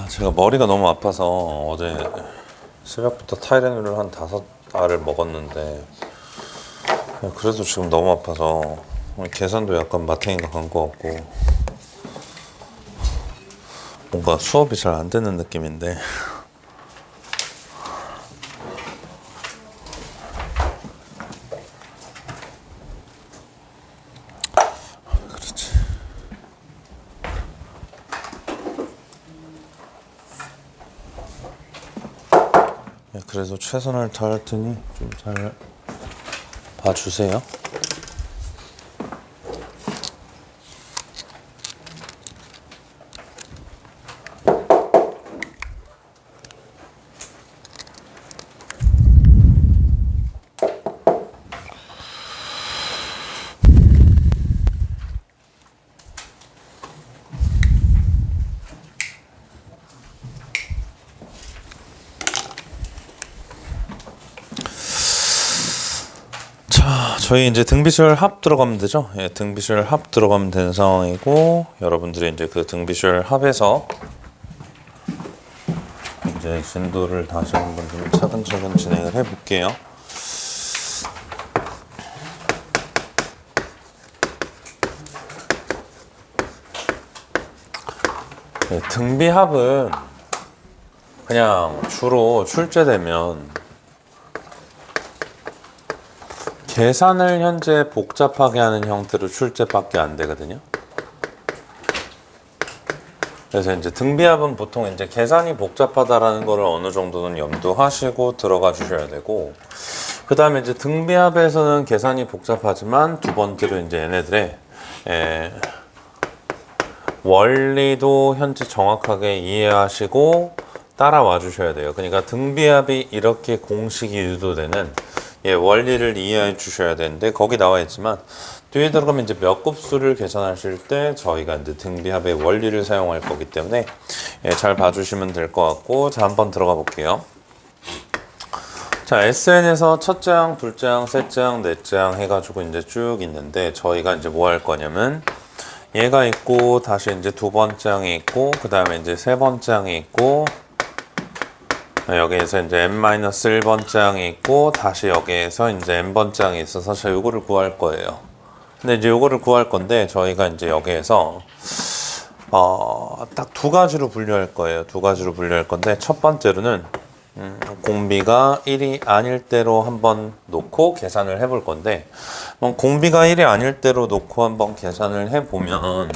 제가 머리가 너무 아파서 어제 새벽부터 타이레놀을 한 5알을 먹었는데 그래도 지금 너무 아파서 계산도 약간 마탱이가 간 것 같고 뭔가 수업이 잘 안 되는 느낌인데 그렇지. 그래도 최선을 다할 테니 좀 잘 봐주세요. 저희 이제 등비술 합 들어가면 되죠. 예, 등비술 합 들어가면 되는 상황이고 여러분들이 이제 그 등비술 합에서 이제 진도를 다시 한번 좀 차근차근 진행을 해볼게요. 예, 등비합은 그냥 주로 출제되면 계산을 현재 복잡하게 하는 형태로 출제밖에 안 되거든요. 그래서 이제 등비합은 보통 이제 계산이 복잡하다라는 거를 어느 정도는 염두하시고 들어가 주셔야 되고, 그 다음에 이제 등비합에서는 계산이 복잡하지만 두 번째로 이제 얘네들의 원리도 현재 정확하게 이해하시고 따라와 주셔야 돼요. 그러니까 등비합이 이렇게 공식이 유도되는 원리를 이해해 주셔야 되는데, 거기 나와 있지만 뒤에 들어가면 이제 몇 곱수를 계산하실 때 저희가 이제 등비합의 원리를 사용할 거기 때문에 잘 봐주시면 될 것 같고, 자 한번 들어가 볼게요. 자, SN에서 첫 장, 둘째 장, 셋째 장, 넷째 장 해가지고 이제 쭉 있는데, 저희가 이제 뭐 할 거냐면 얘가 있고, 다시 이제 두 번째 장이 있고, 그 다음에 이제 세 번째 장이 있고, 여기에서 이제 n-1번째 장이 있고, 다시 여기에서 이제 n번째 장이 있어서 저 요거를 구할 거예요. 근데 이제 요거를 구할 건데, 저희가 이제 여기에서 딱 두 가지로 분류할 거예요. 두 가지로 분류할 건데, 첫 번째로는 공비가 1이 아닐 때로 한번 놓고 계산을 해볼 건데, 공비가 1이 아닐 때로 놓고 한번 계산을 해보면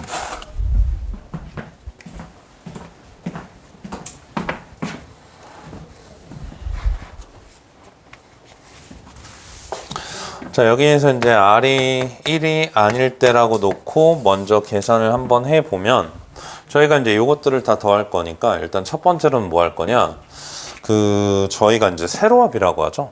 자, 여기에서 이제 R이 1이 아닐 때라고 놓고 먼저 계산을 한번 해보면, 저희가 이제 요것들을 다 더할 거니까 일단 첫 번째로는 뭐 할 거냐, 저희가 이제 세로합이라고 하죠.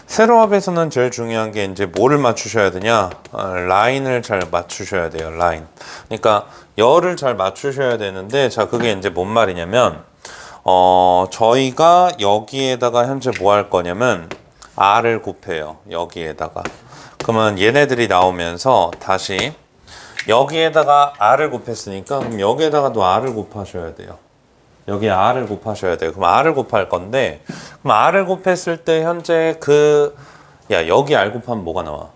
세로합에서는 제일 중요한 게 이제 뭐를 맞추셔야 되냐, 라인을 잘 맞추셔야 돼요. 라인. 그러니까 열을 잘 맞추셔야 되는데, 자 그게 이제 뭔 말이냐면 저희가 여기에다가 현재 뭐 할 거냐면 R을 곱해요. 여기에다가. 그러면 얘네들이 나오면서 다시 여기에다가 R을 곱했으니까 그럼 여기에다가도 R을 곱하셔야 돼요. 여기 R을 곱하셔야 돼요. 그럼 R을 곱할 건데, 그럼 R을 곱했을 때 현재 여기 R 곱하면 뭐가 나와?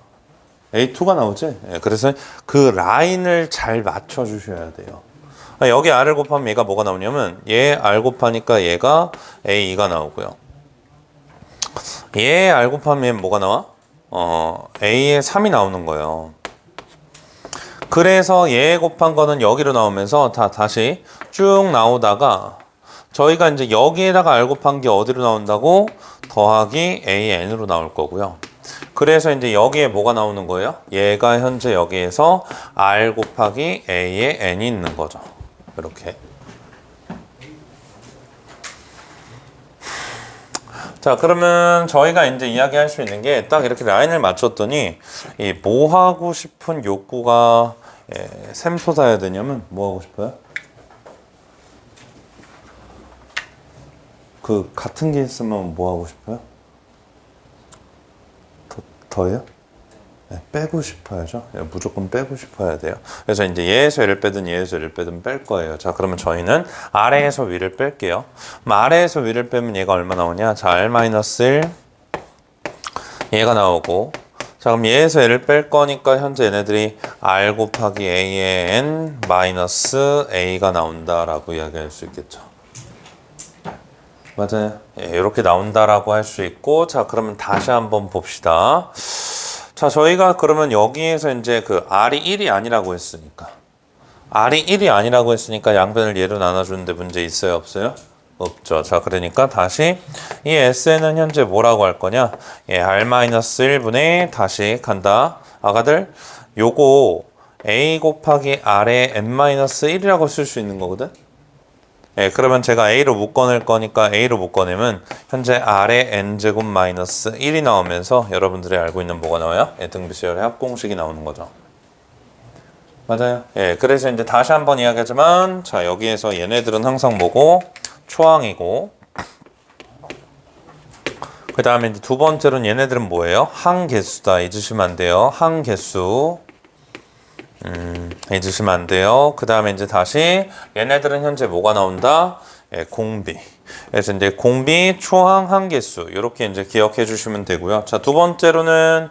A2가 나오지? 그래서 그 라인을 잘 맞춰 주셔야 돼요. 여기 R을 곱하면 얘가 뭐가 나오냐면, 얘 R 곱하니까 얘가 A2가 나오고요. 얘 R 곱하면 얘는 뭐가 나와? A에 3이 나오는 거예요. 그래서 얘 곱한 거는 여기로 나오면서 다시 쭉 나오다가 저희가 이제 여기에다가 R 곱한 게 어디로 나온다고? 더하기 AN으로 나올 거고요. 그래서 이제 여기에 뭐가 나오는 거예요? 얘가 현재 여기에서 R 곱하기 A에 N이 있는 거죠. 이렇게. 자, 그러면 저희가 이제 이야기할 수 있는 게 딱 이렇게 라인을 맞췄더니 이 뭐 하고 싶은 욕구가 샘솟아야 되냐면 뭐 하고 싶어요? 그 같은 게 있으면 뭐 하고 싶어요? 더요? 빼고 싶어야죠. 무조건 빼고 싶어야 돼요. 그래서 이제 얘에서 얘를 빼든 얘에서 얘를 빼든 뺄 거예요. 자, 그러면 저희는 아래에서 위를 뺄게요. 그럼 아래에서 위를 빼면 얘가 얼마 나오냐? 자, R-1 얘가 나오고, 자, 그럼 얘에서 얘를 뺄 거니까 현재 얘네들이 R 곱하기 A의 N 마이너스 A가 나온다라고 이야기할 수 있겠죠. 맞아요. 이렇게 나온다라고 할 수 있고, 자, 그러면 다시 한번 봅시다. 자, 저희가 그러면 여기에서 이제 그 R이 1이 아니라고 했으니까 R이 1이 아니라고 했으니까 양변을 얘로 나눠주는데 문제 있어요? 없어요? 없죠. 자, 그러니까 다시 이 S는 현재 뭐라고 할 거냐? R-1분의 다시 간다. 아가들, 요거 A 곱하기 R의 N-1이라고 쓸 수 있는 거거든? 그러면 제가 A로 묶어낼 거니까 A로 묶어내면 현재 R의 N제곱 마이너스 1이 나오면서 여러분들이 알고 있는 뭐가 나와요? 등비수열의 합공식이 나오는 거죠. 맞아요. 그래서 이제 다시 한번 이야기하지만, 자, 여기에서 얘네들은 항상 뭐고? 초항이고, 그 다음에 이제 두 번째로는 얘네들은 뭐예요? 항개수다. 잊으시면 안 돼요. 항개수. 잊으시면 안 돼요. 그 다음에 이제 다시 얘네들은 현재 뭐가 나온다? 공비. 그래서 이제 공비, 초항, 항개수 이렇게 이제 기억해 주시면 되고요. 자, 두 번째로는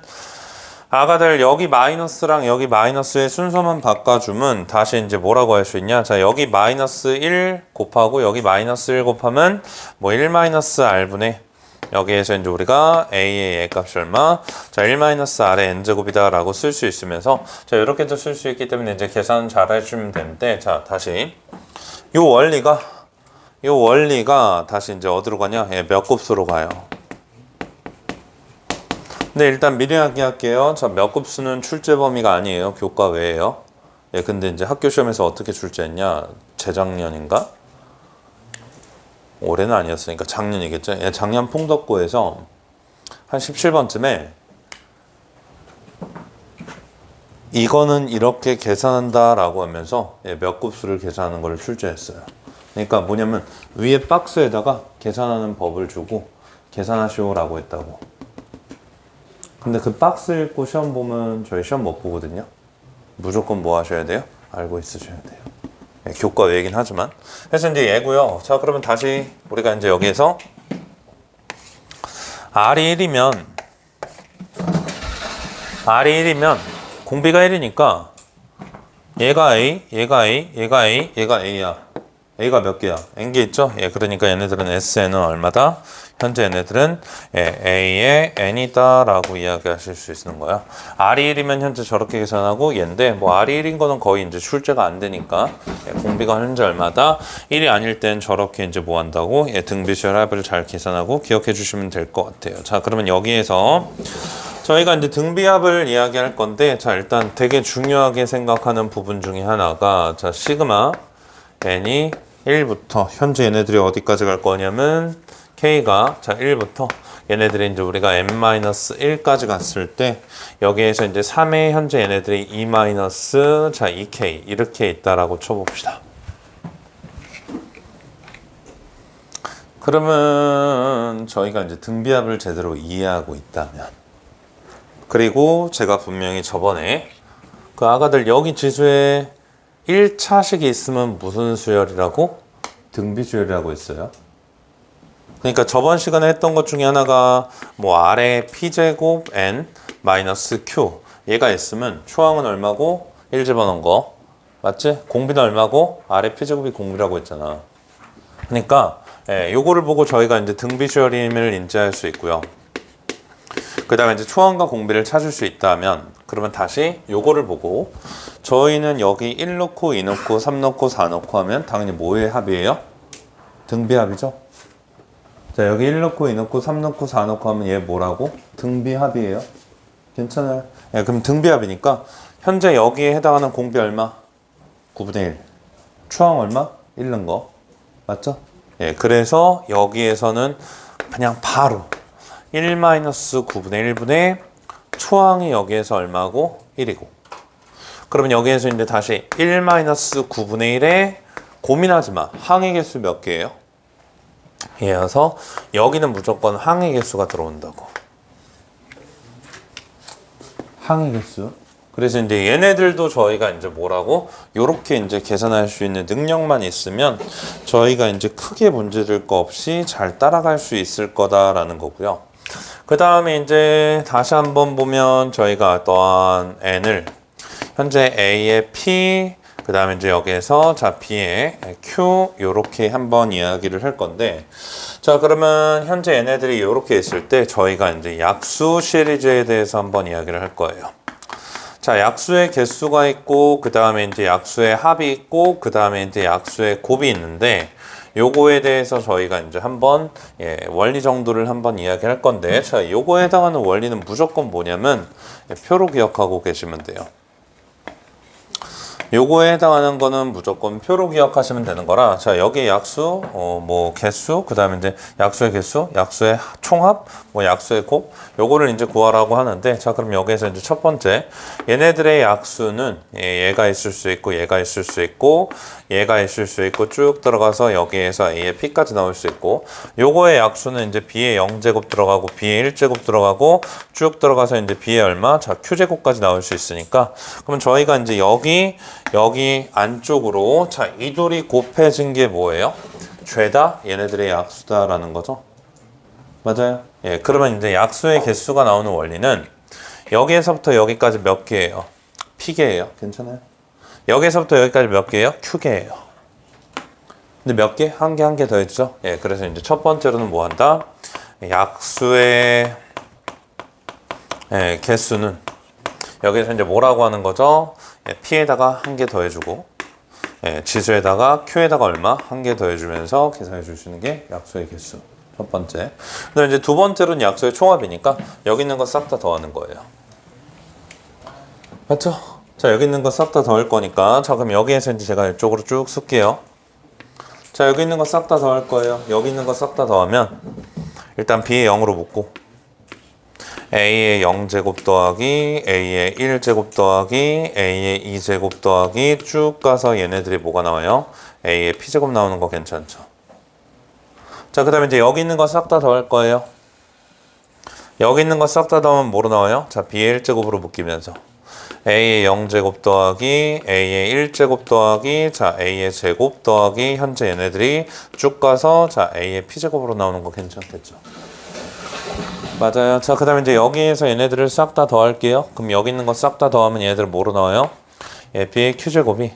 아가들 여기 마이너스랑 여기 마이너스의 순서만 바꿔주면 다시 이제 뭐라고 할 수 있냐? 자, 여기 마이너스 1 곱하고 여기 마이너스 1 곱하면 뭐 1 마이너스 R분의 여기에서 이제 우리가 A의 A값이 얼마? 자, 1-R의 N제곱이다 라고 쓸 수 있으면서, 자, 이렇게도 쓸 수 있기 때문에 이제 계산 잘 해주면 되는데, 자, 다시 요 원리가 다시 이제 어디로 가냐? 몇 곱수로 가요. 근데 일단 미리 이야기할게요. 자, 몇 곱수는 출제 범위가 아니에요. 교과 외에요. 근데 이제 학교 시험에서 어떻게 출제했냐? 재작년인가? 올해는 아니었으니까 작년이겠죠. 작년 풍덕고에서 한 17번쯤에 이거는 이렇게 계산한다 라고 하면서 몇 곱수를 계산하는 걸 출제했어요. 그러니까 뭐냐면 위에 박스에다가 계산하는 법을 주고 계산하시오 라고 했다고. 근데 그 박스 읽고 시험 보면 저희 시험 못 보거든요. 무조건 뭐 하셔야 돼요? 알고 있으셔야 돼요. 교과 외이긴 하지만. 그래서 이제 얘고요. 자, 그러면 다시 우리가 이제 여기에서 R이 1이면 공비가 1이니까 얘가 A, 얘가 A, 얘가 A, 얘가 A야. A가 몇 개야? N개 있죠? 그러니까 얘네들은 SN은 얼마다? 현재 얘네들은 A의 N이다 라고 이야기하실 수 있는 거야. R이 1이면 현재 저렇게 계산하고 얘인데, 뭐 R이 1인 거는 거의 이제 출제가 안 되니까 공비가 현재 얼마다? 1이 아닐 땐 저렇게 이제 뭐 한다고? 등비수열 합을 잘 계산하고 기억해 주시면 될 것 같아요. 자, 그러면 여기에서 저희가 이제 등비합을 이야기할 건데, 자, 일단 되게 중요하게 생각하는 부분 중에 하나가, 자, 시그마 N이 1부터 현재 얘네들이 어디까지 갈 거냐면 K가 자 1부터 얘네들이 이제 우리가 n-1까지 갔을 때 여기에서 이제 3의 현재 얘네들이 e- 자 2k 이렇게 있다라고 쳐봅시다. 그러면 저희가 이제 등비합을 제대로 이해하고 있다면, 그리고 제가 분명히 저번에 그 아가들 여기 지수에 1차식이 있으면 무슨 수열이라고? 등비수열이라고 했어요. 그러니까 저번 시간에 했던 것 중에 하나가 뭐 R의 P제곱 N 마이너스 Q 얘가 있으면 초항은 얼마고? 1 집어넣은 거 맞지? 공비는 얼마고? R의 P제곱이 공비라고 했잖아. 그러니까 요거를 보고 저희가 이제 등비수열임을 인지할 수 있고요. 그 다음에 이제 초항과 공비를 찾을 수 있다면, 그러면 다시 요거를 보고 저희는 여기 1 넣고 2 넣고 3 넣고 4 넣고 하면 당연히 뭐의 합이에요? 등비합이죠. 자, 여기 1 넣고 2 넣고 3 넣고 4 넣고 하면 얘 뭐라고? 등비합이에요. 괜찮아요. 그럼 등비합이니까 현재 여기에 해당하는 공비 얼마? 9분의 1. 초항 얼마? 1 넣은 거. 맞죠? 그래서 여기에서는 그냥 바로 1-9분의 1분의 초항이 여기에서 얼마고? 1이고. 그러면 여기에서 이제 다시 1-9분의 1에 고민하지 마. 항의 개수 몇 개예요? 이어서 여기는 무조건 항의 개수가 들어온다고. 항의 개수. 그래서 이제 얘네들도 저희가 이제 뭐라고 요렇게 이제 계산할 수 있는 능력만 있으면 저희가 이제 크게 문제될 거 없이 잘 따라갈 수 있을 거다라는 거고요. 그 다음에 이제 다시 한번 보면 저희가 또한 n을 현재 a의 p 그 다음에 이제 여기에서 자 b의 q 요렇게 한번 이야기를 할 건데, 자 그러면 현재 얘네들이 요렇게 있을 때 저희가 이제 약수 시리즈에 대해서 한번 이야기를 할 거예요. 자, 약수의 개수가 있고, 그 다음에 이제 약수의 합이 있고, 그 다음에 이제 약수의 곱이 있는데, 요거에 대해서 저희가 이제 한번, 원리 정도를 한번 이야기할 건데, 자, 요거에 해당하는 원리는 무조건 뭐냐면, 표로 기억하고 계시면 돼요. 요거에 해당하는 거는 무조건 표로 기억하시면 되는 거라, 자 여기 약수, 뭐 개수, 그 다음에 이제 약수의 개수, 약수의 총합, 뭐 약수의 곱, 요거를 이제 구하라고 하는데, 자 그럼 여기에서 이제 첫 번째 얘네들의 약수는 얘가 있을 수 있고 얘가 있을 수 있고 얘가 있을 수 있고 쭉 들어가서 여기에서 A의 P까지 나올 수 있고, 요거의 약수는 이제 B의 0제곱 들어가고 B의 1제곱 들어가고 쭉 들어가서 이제 B의 얼마? 자 Q제곱까지 나올 수 있으니까, 그러면 저희가 이제 여기 안쪽으로 자 이 둘이 곱해진 게 뭐예요? 죄다 얘네들의 약수다라는 거죠. 맞아요. 예, 그러면 이제 약수의 개수가 나오는 원리는 여기에서부터 여기까지 몇 개예요? P개예요. 괜찮아요? 여기에서부터 여기까지 몇 개예요? Q개예요. 근데 몇 개? 한 개 한 개 더했죠? 예, 그래서 이제 첫 번째로는 뭐 한다? 약수의 개수는 여기서 이제 뭐라고 하는 거죠? P에다가 한 개 더해주고, 지수에다가 Q에다가 얼마? 한 개 더해주면서 계산해 줄 수 있는 게 약수의 개수. 첫 번째. 그다음에 이제 두 번째로는 약수의 총합이니까 여기 있는 거 싹 다 더하는 거예요. 맞죠? 자, 여기 있는 거 싹 다 더할 거니까, 자, 그럼 여기에서 이제 제가 이쪽으로 쭉 쓸게요. 자, 여기 있는 거 싹 다 더할 거예요. 여기 있는 거 싹 다 더하면 일단 B의 0으로 묶고, A의 0제곱 더하기 A의 1제곱 더하기 A의 2제곱 더하기 쭉 가서 얘네들이 뭐가 나와요? A의 P제곱 나오는 거 괜찮죠? 자, 그 다음에 이제 여기 있는 거 싹 다 더할 거예요. 여기 있는 거 싹 다 더하면 뭐로 나와요? 자, B의 1제곱으로 묶이면서 A의 0제곱 더하기 A의 1제곱 더하기 자 A의 제곱 더하기 현재 얘네들이 쭉 가서 자 A의 P제곱으로 나오는 거 괜찮겠죠? 맞아요. 자, 그 다음에 이제 여기에서 얘네들을 싹 다 더할게요. 그럼 여기 있는 거 싹 다 더하면 얘네들 뭐로 나와요? B의 Q제곱이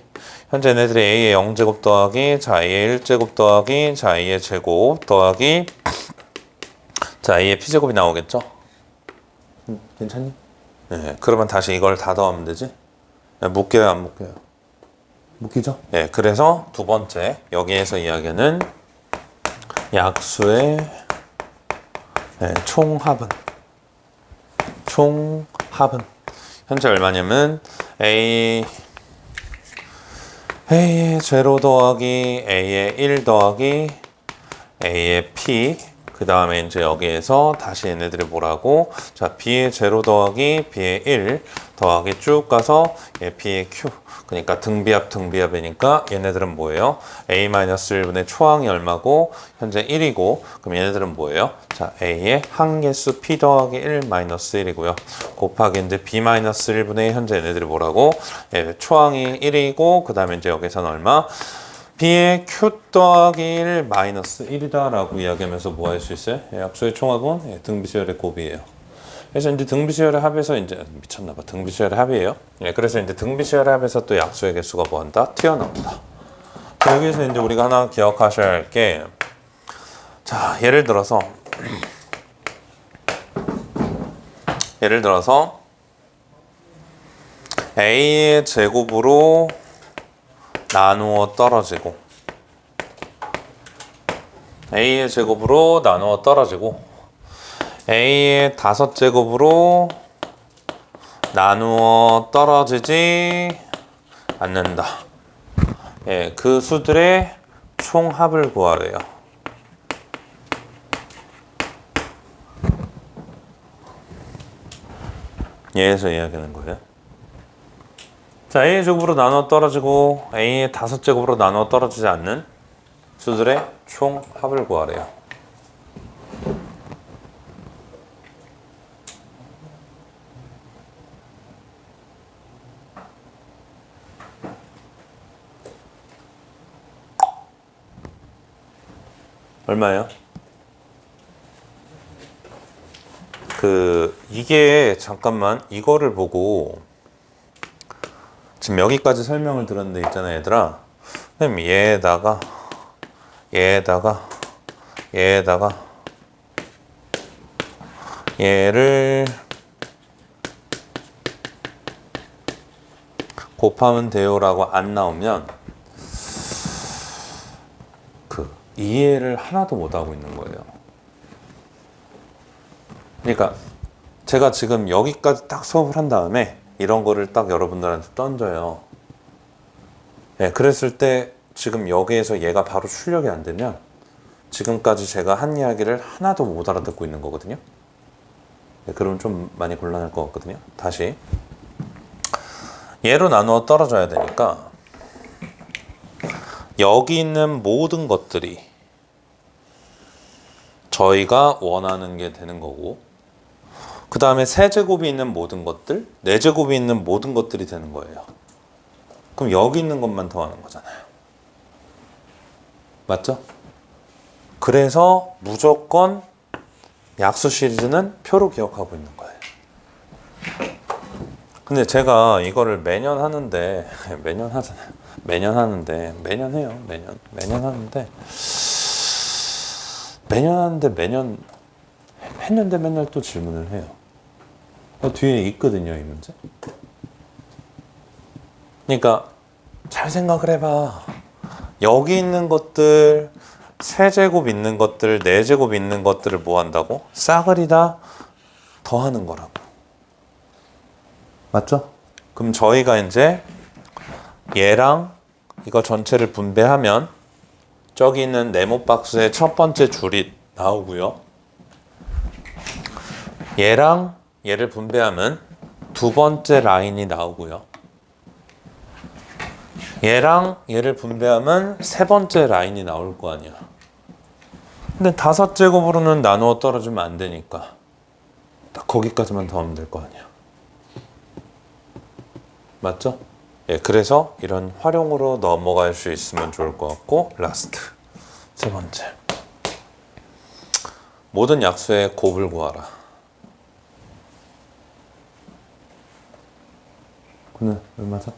현재 얘네들이 A의 0제곱 더하기 자 A의 1제곱 더하기 자 A의 제곱 더하기 자 A의 P제곱이 나오겠죠? 괜찮니? 네, 그러면 다시 이걸 다 더하면 되지? 묶여요, 안 묶여요? 묶이죠? 네, 그래서 두 번째 여기에서 이야기하는 약수의 총합은 현재 얼마냐면 A의 제로 더하기 A의 1 더하기 A의 P, 그 다음에 이제 여기에서 다시 얘네들이 뭐라고? 자, B의 제로 더하기 B의 1 더하기 쭉 가서 B의 Q. 그러니까 등비합이니까 얘네들은 뭐예요? A-1분의 초항이 얼마고? 현재 1이고, 그럼 얘네들은 뭐예요? 자, A의 항개수 P 더하기 1-1이고요. 곱하기 이제 B-1분의 현재 얘네들이 뭐라고? 초항이 1이고, 그 다음에 이제 여기서는 얼마? B의 Q 더하기 1 마이너스 1이다 라고 이야기하면서 뭐 할 수 있어요? 약수의 총합은 등비수열의 곱이에요. 그래서 이제 등비수열의 합에서 이제 미쳤나봐. 등비수열의 합이에요. 그래서 이제 등비수열의 합에서 또 약수의 개수가 뭐 한다? 튀어나온다. 여기서 이제 우리가 하나 기억하셔야 할 게, 자, 예를 들어서 A의 제곱으로 나누어 떨어지고 A의 제곱으로 나누어 떨어지고 A의 5제곱으로 나누어 떨어지지 않는다. 그 수들의 총합을 구하래요. 얘에서 이야기하는 거예요. 자, A의 제곱으로 나누어 떨어지고 A의 5제곱으로 나누어 떨어지지 않는 수들의 총합을 구하래요. 얼마예요? 이게 잠깐만 이거를 보고 지금 여기까지 설명을 들었는데 있잖아 얘들아. 선생님 얘에다가 얘를 곱하면 돼요라고 안 나오면 이해를 하나도 못하고 있는 거예요. 그러니까 제가 지금 여기까지 딱 수업을 한 다음에 이런 거를 딱 여러분들한테 던져요. 네, 그랬을 때 지금 여기에서 얘가 바로 출력이 안 되면 지금까지 제가 한 이야기를 하나도 못 알아듣고 있는 거거든요. 네, 그러면 좀 많이 곤란할 것 같거든요. 다시 얘로 나누어 떨어져야 되니까 여기 있는 모든 것들이 저희가 원하는 게 되는 거고, 그 다음에 세제곱이 있는 모든 것들, 네제곱이 있는 모든 것들이 되는 거예요. 그럼 여기 있는 것만 더하는 거잖아요. 맞죠? 그래서 무조건 약수 시리즈는 표로 기억하고 있는 거예요. 근데 제가 이거를 매년 하는데 매년 하잖아요. 매년 하는데 매년 해요. 매년 하는데 매년 했는데 맨날 또 질문을 해요. 뒤에 있거든요, 이 문제. 그러니까 잘 생각을 해봐. 여기 있는 것들, 세제곱 있는 것들, 네제곱 있는 것들을 뭐 한다고? 싸그리 다 더하는 거라고. 맞죠? 그럼 저희가 이제 얘랑 이거 전체를 분배하면 저기 있는 네모 박스의 첫 번째 줄이 나오고요. 얘랑 얘를 분배하면 두 번째 라인이 나오고요. 얘랑 얘를 분배하면 세 번째 라인이 나올 거 아니야. 근데 5제곱으로는 나누어 떨어지면 안 되니까 딱 거기까지만 더하면 될 거 아니야. 맞죠? 예, 그래서 이런 활용으로 넘어갈 수 있으면 좋을 것 같고, 라스트 세 번째, 모든 약수의 곱을 구하라. 그는 얼마죠?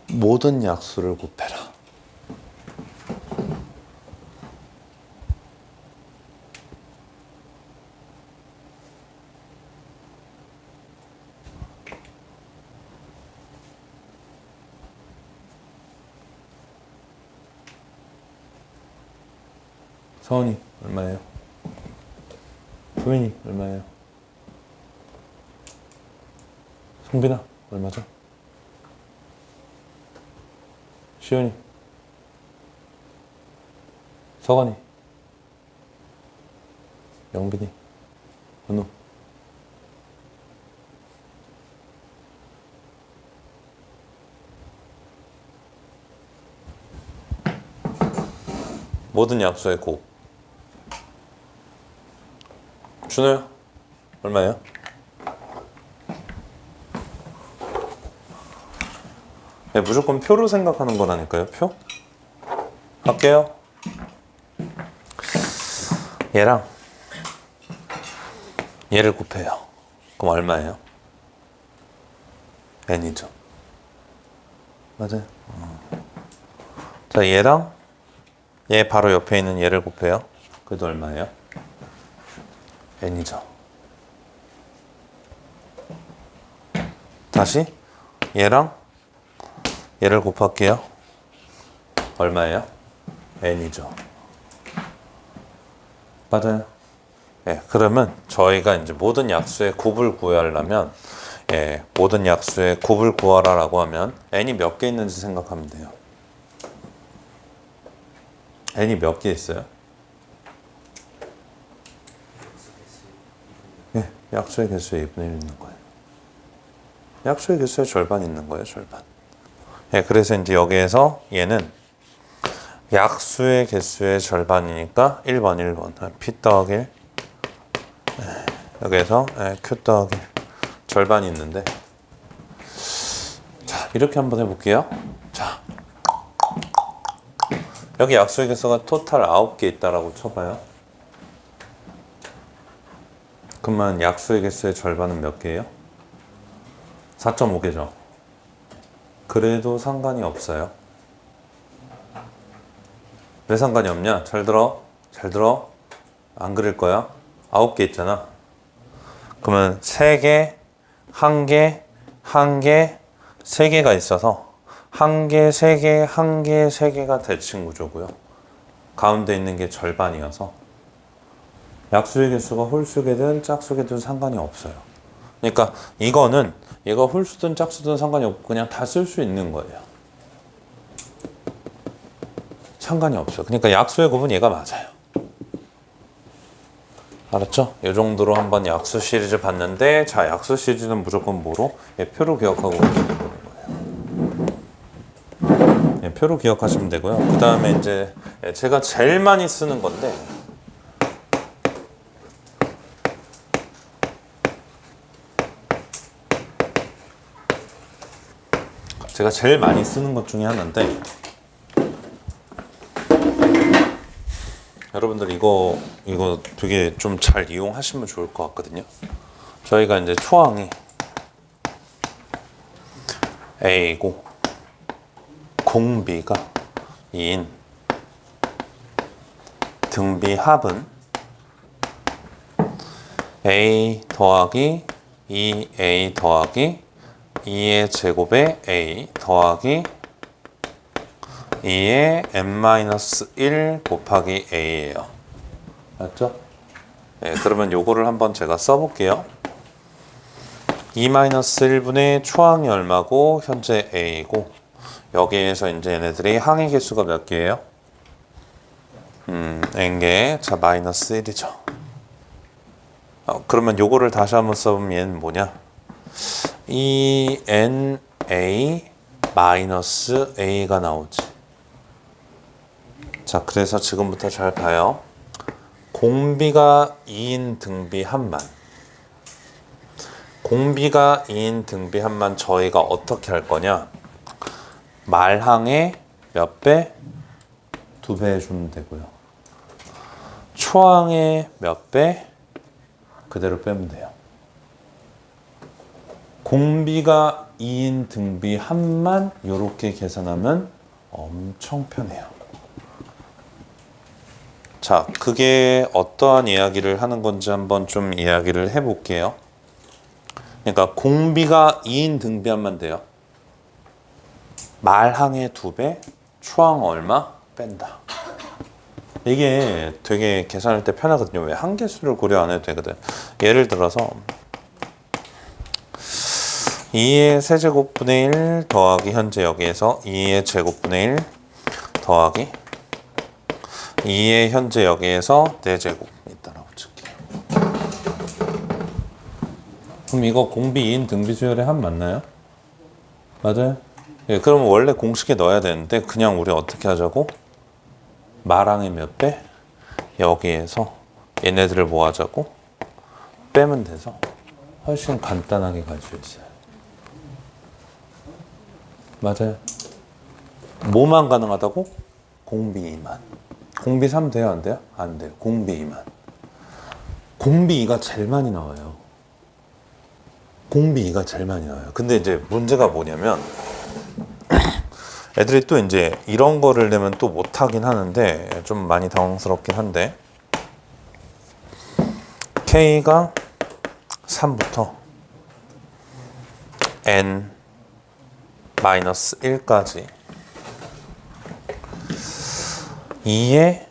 모든 약수를 곱해라. 서원이 얼마예요? 소민이 얼마예요? 성빈아 얼마죠? 시연이, 서건이, 영빈이, 은우. 모든 약수의 곱. 준호야 얼마예요? 네, 무조건 표로 생각하는 거라니까요. 표? 할게요. 얘랑 얘를 곱해요. 그럼 얼마예요? n이죠. 맞아요. 자, 얘랑 얘 바로 옆에 있는 얘를 곱해요. 그래도 얼마예요? n이죠. 다시 얘랑 얘를 곱할게요. 얼마예요? n이죠. 맞아요. 예, 그러면 저희가 이제 모든 약수의 곱을 구하려면, 예, 모든 약수의 곱을 구하라라고 하면 n이 몇 개 있는지 생각하면 돼요. n이 몇 개 있어요? 예, 약수의 개수의 2분의 1 있는 거예요. 약수의 개수의 절반 있는 거예요, 절반. 예, 그래서 이제 여기에서 얘는 약수의 개수의 절반이니까 1번 P 더하기 1. 여기에서 Q 더하기 절반이 있는데, 자, 이렇게 한번 해볼게요. 자, 여기 약수의 개수가 토탈 9개 있다라고 쳐봐요. 그러면 약수의 개수의 절반은 몇 개예요? 4.5개죠. 그래도 상관이 없어요. 왜 상관이 없냐? 잘 들어. 잘 들어. 안 그릴 거야. 9개 있잖아. 그러면 3개, 1개, 1개, 3개가 있어서 1개, 3개, 1개, 3개가 대칭 구조고요. 가운데 있는 게 절반이어서 약수의 개수가 홀수개든 짝수개든 상관이 없어요. 그러니까 이거는 얘가 홀수든 짝수든 상관이 없고 그냥 다 쓸 수 있는 거예요. 상관이 없어요. 그러니까 약수의 곱은 얘가 맞아요. 알았죠? 이 정도로 한번 약수 시리즈 봤는데, 자, 약수 시리즈는 무조건 뭐로? 예, 표로 기억하고 오시면 되는 거예요. 예, 표로 기억하시면 되고요. 그 다음에 이제 제가 제일 많이 쓰는 건데, 제가 제일 많이 쓰는 것 중에 하나인데, 여러분들 이거 되게 좀 잘 이용하시면 좋을 것 같거든요. 저희가 이제 초항이 A고 공비가 2인 등비 합은 A 더하기 2A 더하기 2의 제곱에 A 더하기 2의 n-1 곱하기 a예요. 맞죠? 네, 그러면 요거를 한번 제가 써볼게요. 2-1분의 초항이 얼마고 현재 a고, 여기에서 이제 얘네들이 항의 개수가 몇 개예요? n개. 자, -1이죠. 그러면 요거를 다시 한번 써보면 얘는 뭐냐? 2na 마이너스 a가 나오지. 자, 그래서 지금부터 잘 봐요. 공비가 2인 등비 합만. 공비가 2인 등비 합만 저희가 어떻게 할 거냐? 말항의 몇 배? 2배 해주면 되고요. 초항의 몇 배? 그대로 빼면 돼요. 공비가 2인 등비 합만 이렇게 계산하면 엄청 편해요. 자, 그게 어떠한 이야기를 하는 건지 한번 좀 이야기를 해볼게요. 그러니까 공비가 2인 등비하면 돼요. 말항의 2배, 초항 얼마? 뺀다. 이게 되게 계산할 때 편하거든요. 왜? 한계수를 고려 안 해도 되거든. 예를 들어서 2의 세제곱분의 1 더하기 현재 여기에서 2의 제곱분의 1 더하기 2의 현재 여기에서 4제곱 있다라고 칠게요. 그럼 이거 공비 2인 등비 수열의 합 맞나요? 맞아요? 예, 그러면 원래 공식에 넣어야 되는데 그냥 우리 어떻게 하자고? 말항의 몇 배? 여기에서 얘네들을 뭐 하자고? 빼면 돼서 훨씬 간단하게 갈 수 있어요. 맞아요? 뭐만 가능하다고? 공비 2만. 공비 3 돼요? 안 돼요? 안 돼요. 공비 2만. 공비 2가 제일 많이 나와요. 공비 2가 제일 많이 나와요. 근데 이제 문제가 뭐냐면 애들이 또 이제 이런 거를 내면 또 못하긴 하는데 좀 많이 당황스럽긴 한데, K가 3부터 n-1까지 2의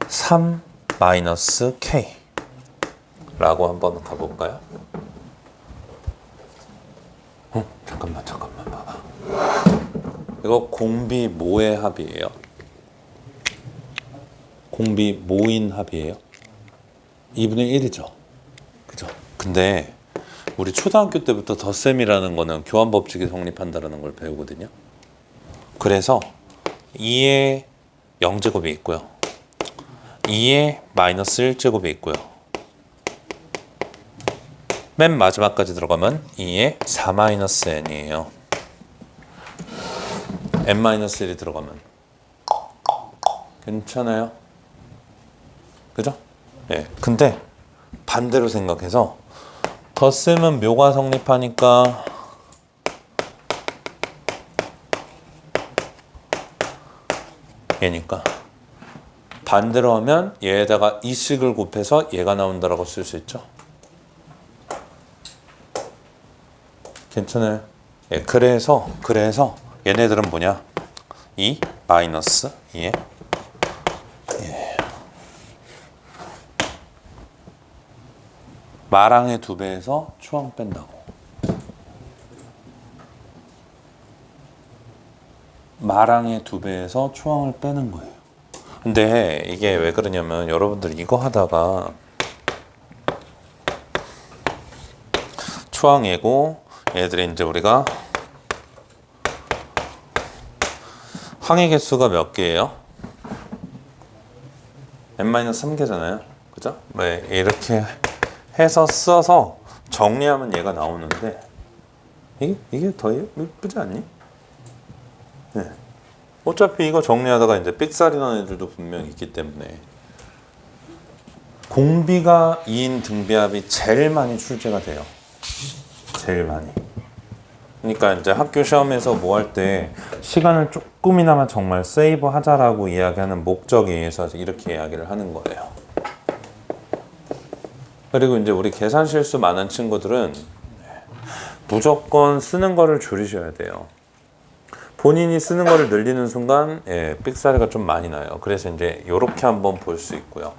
3-k 라고 한번 가볼까요? 잠깐만 봐봐. 이거 공비 뭐의 합이에요? 공비 뭐인 합이에요? 2분의 1이죠. 그죠? 근데 우리 초등학교 때부터 덧셈이라는 거는 교환법칙이 성립한다는 걸 배우거든요. 그래서 2의 0제곱이 있고요. 2의 마이너스 1제곱이 있고요. 맨 마지막까지 들어가면 2의 4-n이에요. n-1이 들어가면 괜찮아요? 그죠? 예. 근데 반대로 생각해서 덧셈은 묘가 성립하니까 얘니까 반대로 하면 얘에다가 이식을 곱해서 얘가 나온다라고 쓸 수 있죠. 괜찮아요? 예, 그래서 얘네들은 뭐냐? 2 마이너스 2에 마랑의 2배에서 초항 뺀다고. 마랑의 2배에서 초항을 빼는 거예요. 근데 이게 왜 그러냐면 여러분들 이거 하다가 초항이고 얘들이 이제 우리가 항의 개수가 몇 개예요? n-3개잖아요. 그죠? 네, 이렇게 해서 써서 정리하면 얘가 나오는데 이게 더 예쁘지 않니? 네. 어차피 이거 정리하다가 이제 삑사리 나는 애들도 분명히 있기 때문에 공비가 2인 등비합이 제일 많이 출제가 돼요. 제일 많이. 그러니까 이제 학교 시험에서 뭐 할 때 시간을 조금이나마 정말 세이브 하자라고 이야기하는 목적에 의해서 이렇게 이야기를 하는 거예요. 그리고 이제 우리 계산 실수 많은 친구들은 무조건 쓰는 거를 줄이셔야 돼요. 본인이 쓰는 거를 늘리는 순간 삑사리가 좀 많이 나요. 그래서 이제 이렇게 한번 볼 수 있고요.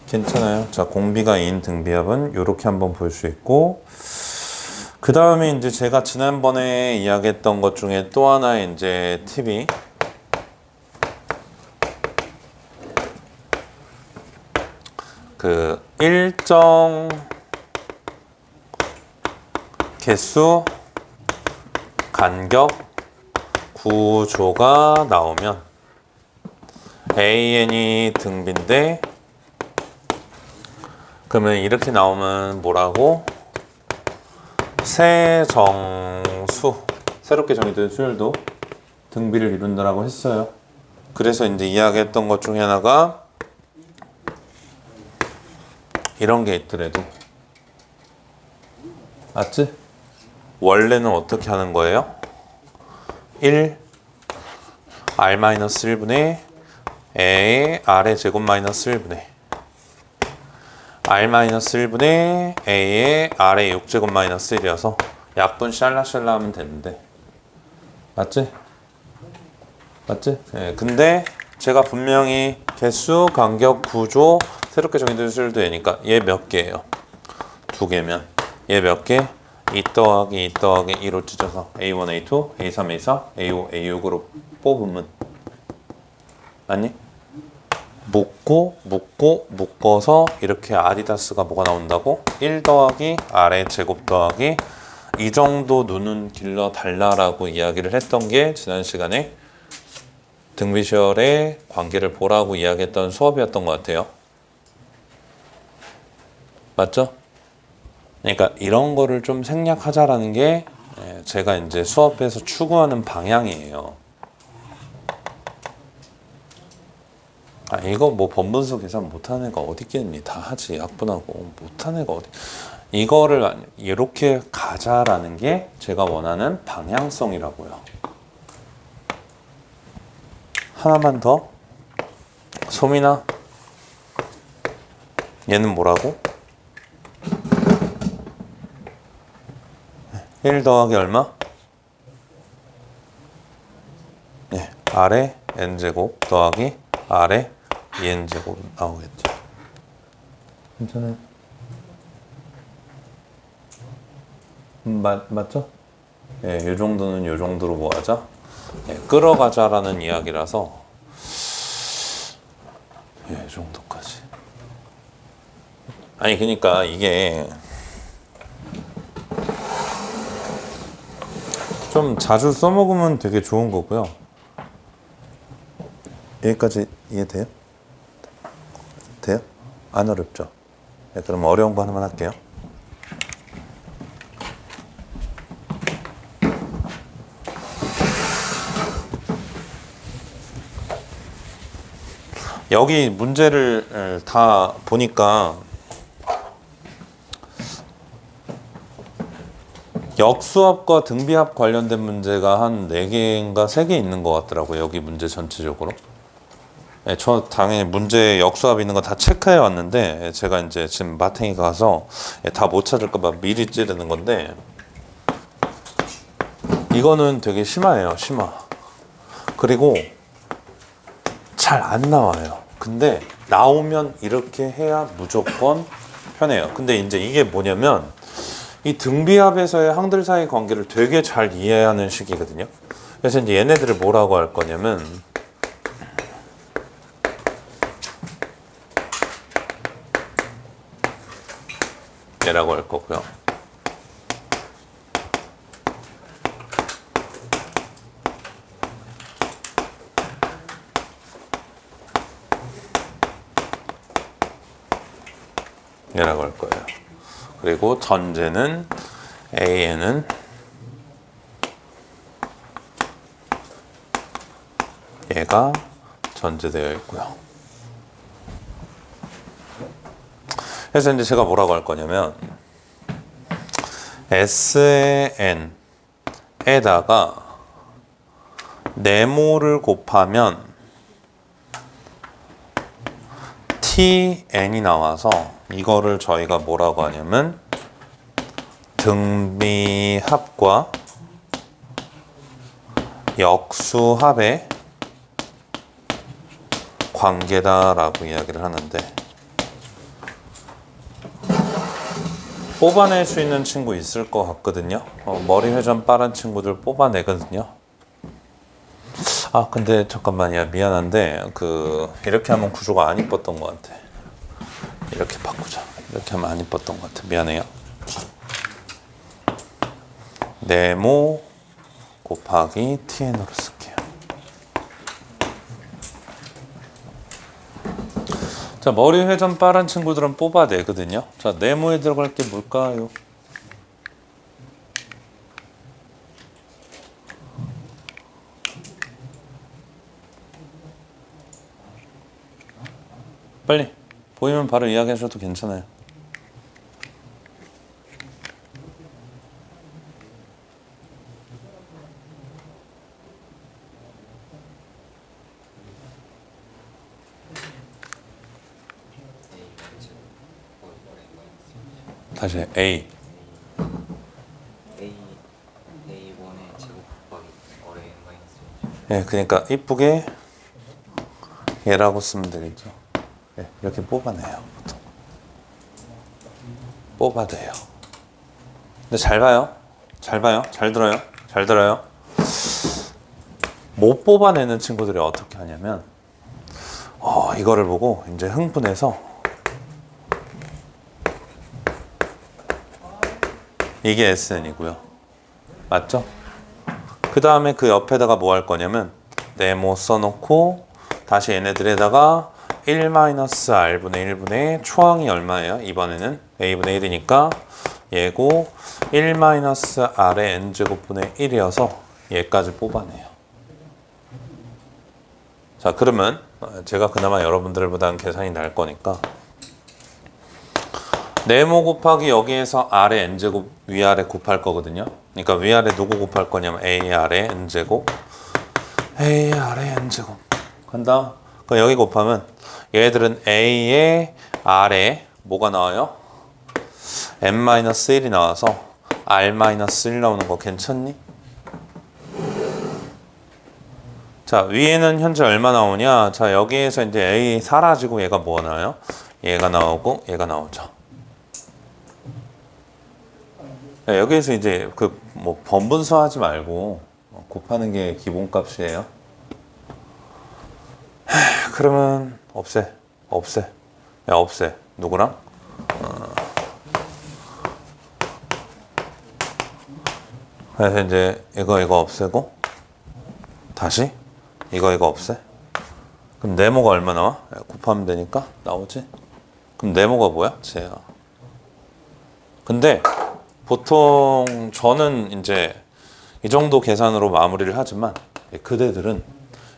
괜찮아요? 자, 공비가 2인 등비합은 이렇게 한번 볼 수 있고, 그 다음에 이제 제가 지난번에 이야기했던 것 중에 또 하나의 이제 팁이 그 일정 개수 간격 구조가 나오면 AN이 등비인데 그러면 이렇게 나오면 뭐라고? 새 정수, 새롭게 정의된 수열도 등비를 이룬다라고 했어요. 그래서 이제 이야기했던 것 중에 하나가 이런 게 있더라도 맞지? 원래는 어떻게 하는 거예요? 1 R-1분의 A의 R의 제곱 마이너스 1분의 R-1분의 A의 R의 6제곱 마이너스 1이어서 약분 샬라샬라 하면 되는데 맞지? 맞지? 네, 근데 제가 분명히 개수, 간격, 구조 새롭게 정의된 수열도 얘니까 얘 몇 개예요? 2개면 얘 몇 개? 2 더하기 2 더하기 2로 찢어서 A1, A2, A3, A4, A5, A6으로 뽑으면 아니? 묶어서 이렇게 아디다스가 뭐가 나온다고? 1 더하기 R의 제곱 더하기 이 정도 눈은 길러 달라라고 이야기를 했던 게 지난 시간에 등비시열의 관계를 보라고 이야기했던 수업이었던 것 같아요. 맞죠? 그러니까 이런 거를 좀 생략하자라는 게 제가 이제 수업에서 추구하는 방향이에요. 아, 이거 뭐 번분수 계산 못하는 애가 어디 있겠니? 다 하지. 약분하고 못하는 애가 어디. 이거를 이렇게 가자라는 게 제가 원하는 방향성이라고요. 하나만 더. 소민아, 얘는 뭐라고? 1 더하기 얼마? 네, R의 N제곱 더하기 R의 2N제곱 나오겠죠. 괜찮아요? 맞죠? 예, 이 정도는 이 정도로 뭐 하자? 예, 끌어가자라는 이야기라서 이 정도까지. 아니 그러니까 이게 좀 자주 써먹으면 되게 좋은 거고요. 여기까지 이해돼요? 돼요? 안 어렵죠? 네, 그럼 어려운 거 하나만 할게요. 여기 문제를 다 보니까 역수합과 등비합 관련된 문제가 한 4개인가 3개 있는 것 같더라고요. 여기 문제 전체적으로. 네, 저 당연히 문제에 역수합 있는 거 다 체크해 왔는데 제가 이제 지금 마탱이 가서 다 못 찾을까 봐 미리 찌르는 건데 이거는 되게 심해요. 심하. 그리고 잘 안 나와요. 근데 나오면 이렇게 해야 무조건 편해요. 근데 이제 이게 뭐냐면 이 등비합에서의 항들 사이 관계를 되게 잘 이해하는 식이거든요. 그래서 이제 얘네들을 뭐라고 할 거냐면 얘라고 할 거고요. 얘라고 할 거예요. 그리고 전제는 AN은 얘가 전제되어 있고요. 그래서 이제 제가 뭐라고 할 거냐면 S의 N에다가 네모를 곱하면 TN이 나와서 이거를 저희가 뭐라고 하냐면 등비합과 역수합의 관계다라고 이야기를 하는데 뽑아낼 수 있는 친구 있을 것 같거든요. 머리 회전 빠른 친구들 뽑아내거든요. 아 근데 잠깐만요. 미안한데 이렇게 하면 구조가 안 이뻤던 것 같아. 이렇게 바꾸자. 이렇게 하면 안 이뻤던 것 같아. 미안해요. 네모 곱하기 TN으로 쓸게요. 자, 머리 회전 빠른 친구들은 뽑아내거든요. 자, 네모에 들어갈 게 뭘까요? 빨리 보이면 바로 이야기하셔도 괜찮아요. 다시 A. A1의 제곱 곱하기 어레 마이너스 예, 그러니까 이쁘게 얘라고 쓰면 되겠죠. 예, 이렇게 뽑아내요. 보통. 뽑아내요. 근데 잘 봐요. 잘 봐요. 잘 들어요. 잘 들어요. 못 뽑아내는 친구들이 어떻게 하냐면 이거를 보고 이제 흥분해서 이게 SN이고요. 맞죠? 그 다음에 그 옆에다가 뭐 할 거냐면 네모 써놓고 다시 얘네들에다가 1-R분의 1분의 초항이 얼마예요? 이번에는 A분의 1이니까 얘고 1-R의 N제곱분의 1이어서 얘까지 뽑아내요. 자, 그러면 제가 그나마 여러분들보다는 계산이 날 거니까 네모 곱하기 여기에서 R의 N제곱 위아래 곱할 거거든요. 그러니까 위아래 누구 곱할 거냐면 AR의 N제곱 AR의 N제곱 간다. 그럼 여기 곱하면 얘들은 A의 R에 뭐가 나와요? N-1이 나와서 R-1 나오는 거 괜찮니? 자, 위에는 현재 얼마 나오냐? 자, 여기에서 이제 A 사라지고 얘가 뭐 나와요? 얘가 나오고 얘가 나오죠. 네, 여기에서 이제 뭐 번분수 하지 말고 곱하는 게 기본값이에요. 그러면 없애. 야, 없애. 누구랑? 그래서 이제 이거 없애고 다시 이거 없애. 그럼 네모가 얼마 나와? 곱하면 되니까 나오지. 그럼 네모가 뭐야? 쟤야. 근데 보통 저는 이제 이 정도 계산으로 마무리를 하지만 그대들은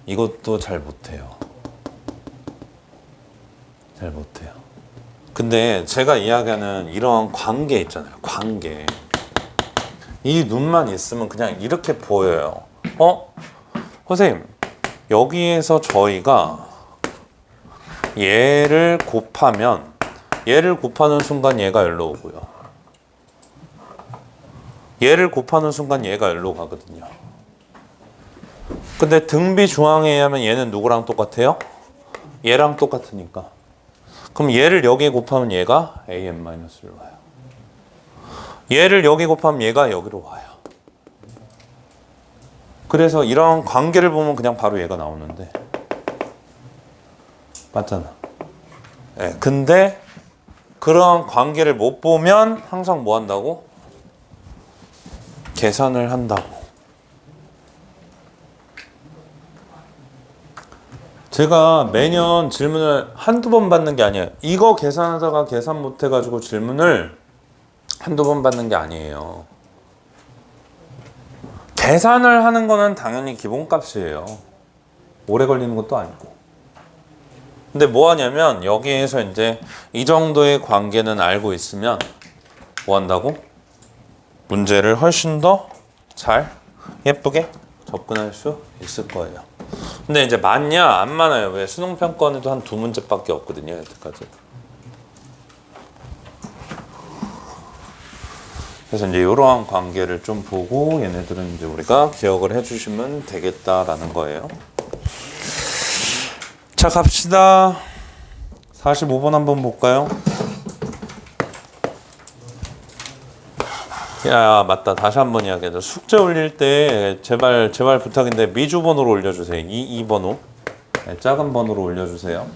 이것도 잘 못해요. 잘 못해요. 근데 제가 이야기하는 이런 관계 있잖아요. 관계. 이 눈만 있으면 그냥 이렇게 보여요. 선생님, 여기에서 저희가 얘를 곱하면 얘를 곱하는 순간 얘가 여기로 오고요. 얘를 곱하는 순간 얘가 여기로 가거든요. 근데 등비 중앙에 의하면 얘는 누구랑 똑같아요? 얘랑 똑같으니까. 그럼 얘를 여기에 곱하면 얘가 an-로 와요. 얘를 여기 곱하면 얘가 여기로 와요. 그래서 이런 관계를 보면 그냥 바로 얘가 나오는데 맞잖아. 네, 근데 그런 관계를 못 보면 항상 뭐 한다고? 계산을 한다고. 제가 매년 질문을 한두 번 받는 게 아니에요. 이거 계산하다가 계산 못 해가지고 질문을 한두 번 받는 게 아니에요. 계산을 하는 거는 당연히 기본값이에요. 오래 걸리는 것도 아니고. 근데 뭐 하냐면 여기에서 이제 이 정도의 관계는 알고 있으면 뭐 한다고? 문제를 훨씬 더 잘 예쁘게 접근할 수 있을 거예요. 근데 이제 많냐 안 많아요. 왜? 수능 평가원에도 한 2문제밖에 없거든요. 여태까지. 그래서 이제 이러한 관계를 좀 보고 얘네들은 이제 우리가 기억을 해주시면 되겠다라는 거예요. 자, 갑시다. 45번 한번 볼까요? 야, 맞다. 다시 한번 이야기하자. 숙제 올릴 때 제발 부탁인데 미주 번호로 올려주세요. 2번호. 네, 작은 번호로 올려주세요.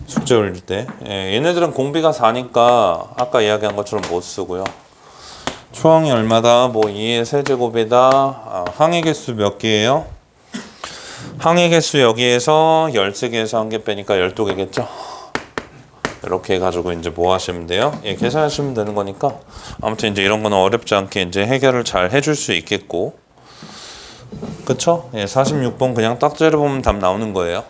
숙제 올릴 때. 얘네들은 공비가 4니까 아까 이야기한 것처럼 못 쓰고요. 초항이 얼마다? 뭐 2의 세제곱이다. 항의 개수 몇 개예요? 항의 개수 여기에서 13개에서 1개 빼니까 12개겠죠? 이렇게 해가지고 이제 뭐 하시면 돼요? 계산하시면 되는 거니까. 아무튼 이제 이런 거는 어렵지 않게 이제 해결을 잘 해줄 수 있겠고. 그쵸? 46번 그냥 딱지를 보면 답 나오는 거예요.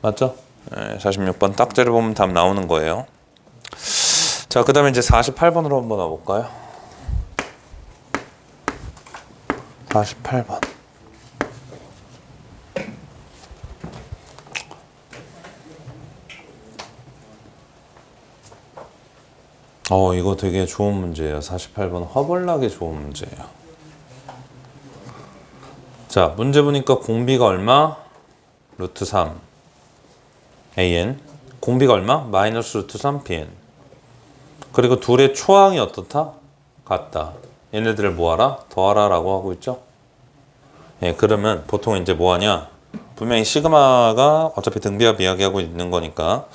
맞죠? 46번 딱지를 보면 답 나오는 거예요. 자, 그 다음에 이제 48번으로 한번 와볼까요? 48번. 이거 되게 좋은 문제예요. 48번 허벌나게 좋은 문제예요. 자, 문제 보니까 공비가 얼마? 루트 3 an. 공비가 얼마? 마이너스 루트 3 bn. 그리고 둘의 초항이 어떻다? 같다. 얘네들을 뭐하라? 더하라 라고 하고 있죠. 그러면 보통 이제 뭐하냐? 분명히 시그마가 어차피 등비합 이야기하고 있는 거니까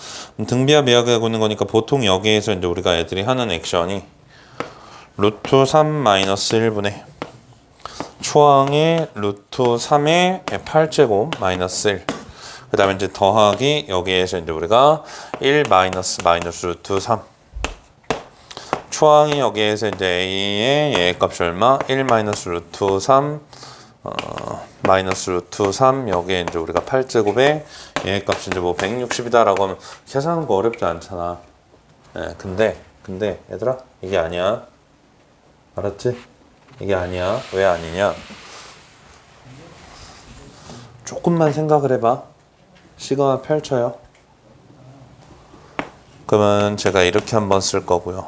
등비합 이야기하고 있는 거니까 보통 여기에서 이제 우리가 애들이 하는 액션이 루트 3 마이너스 1분의 초항의 루트 3의 8제곱 마이너스 1. 그 다음에 이제 더하기 여기에서 이제 우리가 1 마이너스 루트 3. 초항이 여기에서 이제 a의 얘 값이 얼마? 1 마이너스 루트 3 마이너스 루트 3 여기에 이제 우리가 8제곱에 얘 값이 이제 뭐 160이다 라고 하면 계산하는 거 어렵지 않잖아. 근데 얘들아 이게 아니야. 알았지? 이게 아니야. 왜 아니냐? 조금만 생각을 해봐. 시그마 펼쳐요. 그러면 제가 이렇게 한번 쓸 거고요.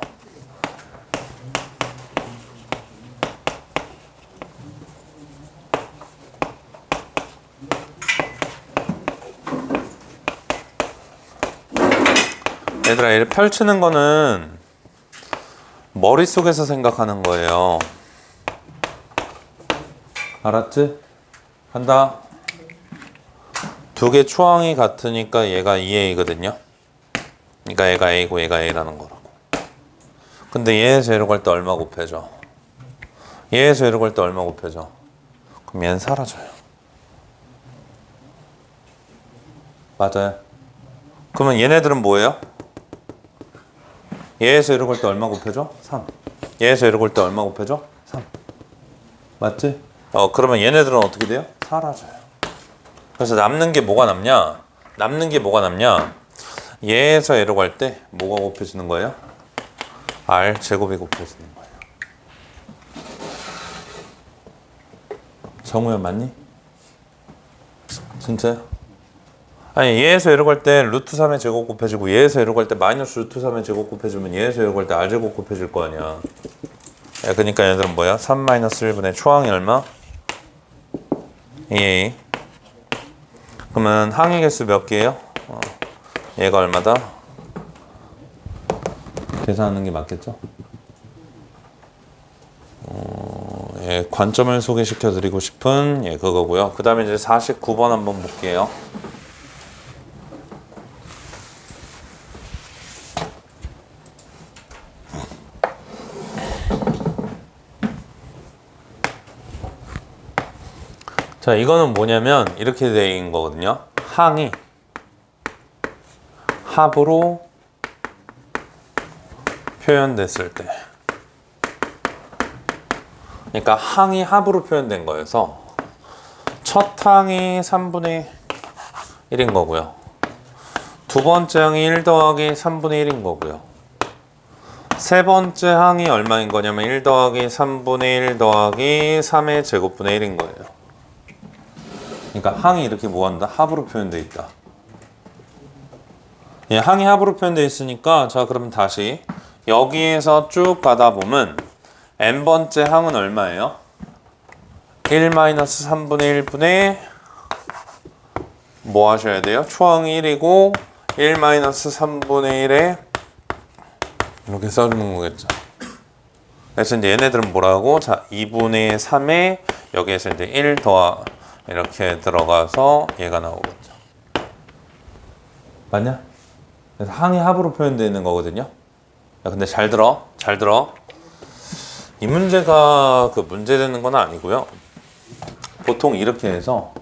얘들아, 이렇게 펼치는 거는 머릿속에서 생각하는 거예요. 알았지? 간다. 두 개 초항이 같으니까 얘가 2a거든요. 그러니까 얘가 a고 얘가 a라는 거라고. 근데 얘에서 얘로 갈 때 얼마 곱해져? 얘에서 얘로 갈 때 얼마 곱해져? 그럼 얘는 사라져요. 맞아요. 그러면 얘네들은 뭐예요? 얘에서 얘로 갈 때 얼마 곱해져? 3. 얘에서 얘로 갈 때 얼마 곱해져? 3. 맞지? 그러면 얘네들은 어떻게 돼요? 사라져요. 그래서 남는 게 뭐가 남냐? 남는 게 뭐가 남냐? 얘에서 얘로 갈 때 뭐가 곱해지는 거예요? R 제곱이 곱해지는 거예요. 정우현 맞니? 진짜요? 아니 얘에서 얘로 갈 때 루트 3의 제곱 곱해지고 얘에서 얘로 갈 때 마이너스 루트 3의 제곱 곱해지면 얘에서 얘로 갈 때 R 제곱 곱해질 거 아니야. 야, 그러니까 얘들은 뭐야? 3 마이너스 1분의 초항이 얼마? 2a. 그러면 항의 개수 몇 개예요? 얘가 얼마다? 계산하는 게 맞겠죠? 예, 관점을 소개시켜 드리고 싶은 예, 그거고요. 그 다음에 이제 49번 한번 볼게요. 자, 이거는 뭐냐면 이렇게 된 거거든요. 항이 합으로 표현됐을 때, 그러니까 항이 합으로 표현된 거여서 첫 항이 3분의 1인 거고요. 두 번째 항이 1 더하기 3분의 1인 거고요. 세 번째 항이 얼마인 거냐면 1 더하기 3분의 1 더하기 3의 제곱분의 1인 거예요. 그러니까 항이 이렇게 뭐한다? 합으로 표현되어 있다. 예, 항이 합으로 표현되어 있으니까 자 그러면 다시 여기에서 쭉 가다 보면 n번째 항은 얼마예요? 1-3분의 1분의 뭐 하셔야 돼요? 초항이 1이고 1-3분의 1에 이렇게 써주는 거겠죠. 그래서 이제 얘네들은 뭐라고? 자 2분의 3에 여기에서 이제 1 더하 이렇게 들어가서 얘가 나오겠죠. 맞냐? 그래서 항이 합으로 표현되어 있는 거거든요. 야, 근데 잘 들어. 이 문제가 그 문제되는 건 아니고요. 보통 이렇게 해서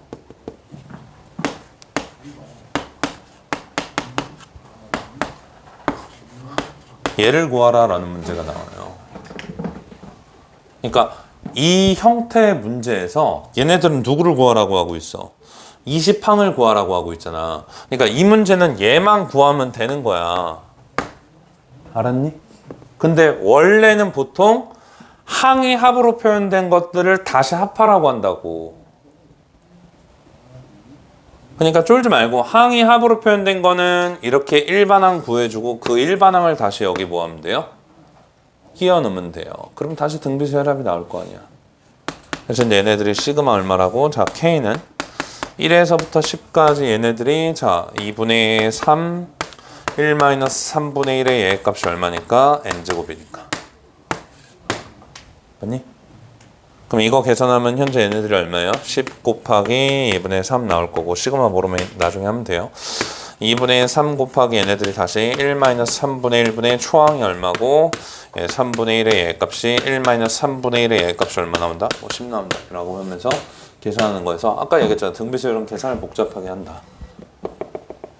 얘를 구하라 라는 문제가 나와요. 그러니까 이 형태의 문제에서 얘네들은 누구를 구하라고 하고 있어? 20항을 구하라고 하고 있잖아. 그러니까 이 문제는 얘만 구하면 되는 거야. 알았니? 근데 원래는 보통 항이 합으로 표현된 것들을 다시 합하라고 한다고. 그러니까 쫄지 말고 항이 합으로 표현된 거는 이렇게 일반항 구해주고 그 일반항을 다시 여기 뭐 하면 돼요? 끼워 넣으면 돼요. 그럼 다시 등비수 혈압이 나올 거 아니야. 그래서 이제 얘네들이 시그마 얼마라고? 자, K는 1에서부터 10까지 얘네들이 자 2분의 3 1-3분의 1의 얘 값이 얼마니까? n제곱이니까. 맞니? 그럼 이거 계산하면 현재 얘네들이 얼마예요? 10 곱하기 2분의 3 나올 거고 시그마 모르면 나중에 하면 돼요. 2분의 3 곱하기 얘네들이 다시 1-3분의 1분의 초항이 얼마고 3분의 1의 얘 값이 1-3분의 1의 얘 값이 얼마 나온다? 10 나온다 라고 하면서 계산하는 거에서 아까 얘기했잖아. 등비수열은 계산을 복잡하게 한다.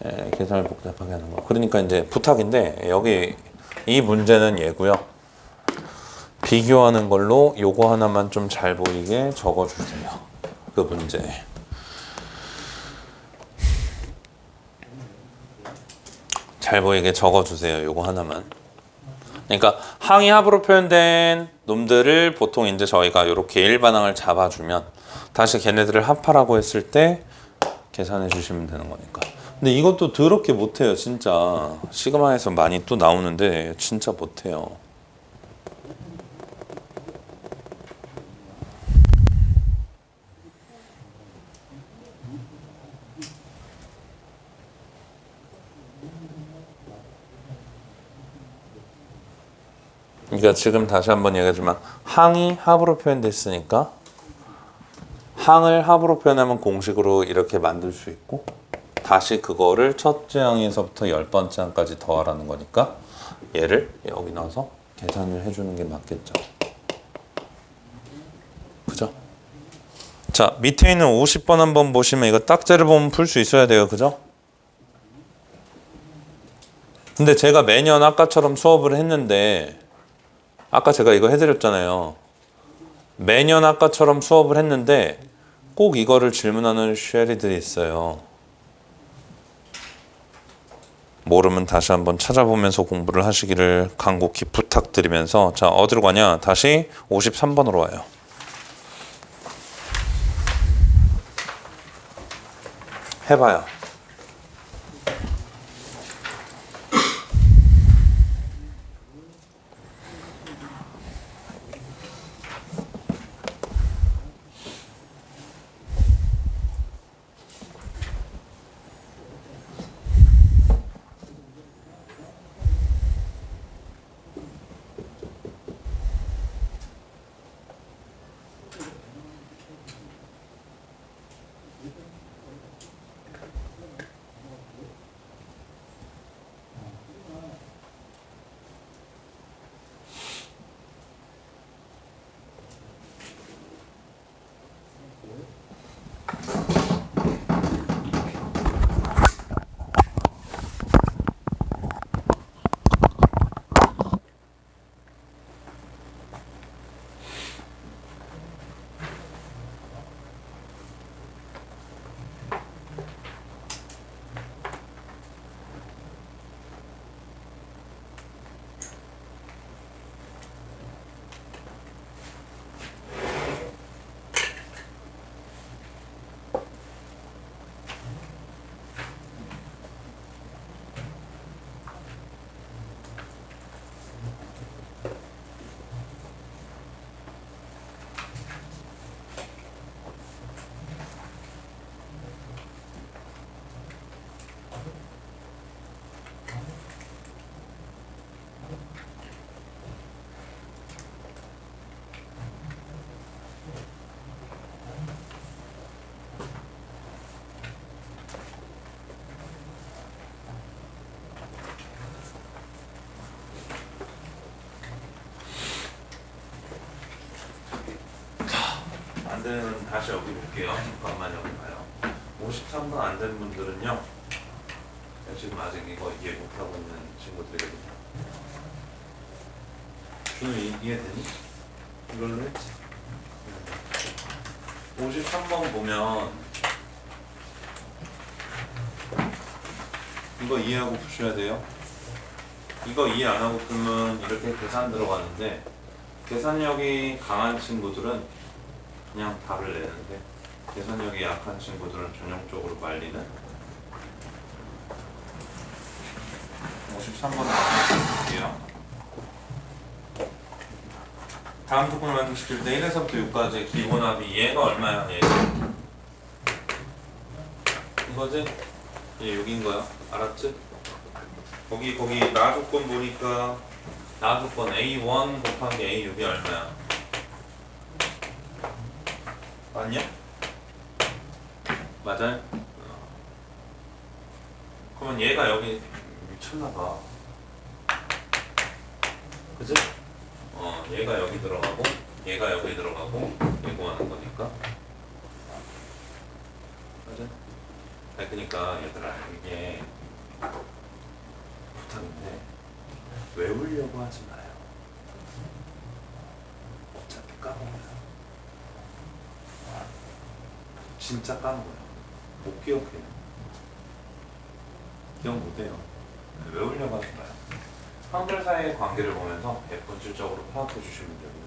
예, 계산을 복잡하게 하는 거. 그러니까 이제 부탁인데 여기 이 문제는 얘고요. 비교하는 걸로 요거 하나만 좀 잘 보이게 적어주세요. 그 문제. 잘 보이게 적어주세요. 요거 하나만. 그러니까 항이 합으로 표현된 놈들을 보통 이제 저희가 이렇게 일반항을 잡아주면 다시 걔네들을 합하라고 했을 때 계산해 주시면 되는 거니까. 근데 이것도 더럽게 못해요. 진짜 시그마에서 많이 또 나오는데 진짜 못해요. 그러니까 지금 다시 한번 얘기하지만 항이 합으로 표현됐으니까 항을 합으로 표현하면 공식으로 이렇게 만들 수 있고 다시 그거를 첫째 항에서부터 10번째 항까지 더하라는 거니까 얘를 여기 넣어서 계산을 해주는 게 맞겠죠. 그죠? 자, 밑에 있는 50번 한번 보시면 이거 딱지를 보면 풀 수 있어야 돼요. 그죠? 근데 제가 매년 아까처럼 수업을 했는데 아까 제가 이거 해드렸잖아요. 매년 아까처럼 수업을 했는데 꼭 이거를 질문하는 쉐리들이 있어요. 모르면 다시 한번 찾아보면서 공부를 하시기를 간곡히 부탁드리면서, 자, 어디로 가냐? 다시 53번으로 와요. 해봐요. 안 되는 다시 여기 볼게요. 잠깐만 여기 봐요. 53번 안 된 분들은요. 지금 아직 이거 이해 못하고 있는 친구들이거든요. 준우 이해되니? 이걸로 했지? 53번 보면 이거 이해하고 푸셔야 돼요. 이거 이해 안 하고 풀면 이렇게 계산 들어가는데, 계산력이 강한 친구들은 그냥 답을 내는데, 계산력이 약한 친구들은 전형적으로 말리는. 53번 볼게요. 다음 조건을 만족시킬 때 1에서부터 6까지 기본합이 얘가 얼마야? 얘 이거지? 얘 6인 거야. 알았지? 거기 나 조건 보니까 나 조건 A1 곱하기 A6이 얼마야? 맞냐? 맞아요? 그러면 얘가 여기 미쳤나봐. 그치? 얘가 여기 들어가고 얘가 여기 들어가고 이거 하는 거니까. 맞아? 아니 그니까 얘들아, 이게 부탁인데 외우려고 하지 마요. 어차피 까먹어요. 진짜 까먹어요. 못 기억해요. 기억 못해요. 외우려고 하지 마요. 한글 사이의 관계를 보면서 본질적으로 파악해 주시면 되고요.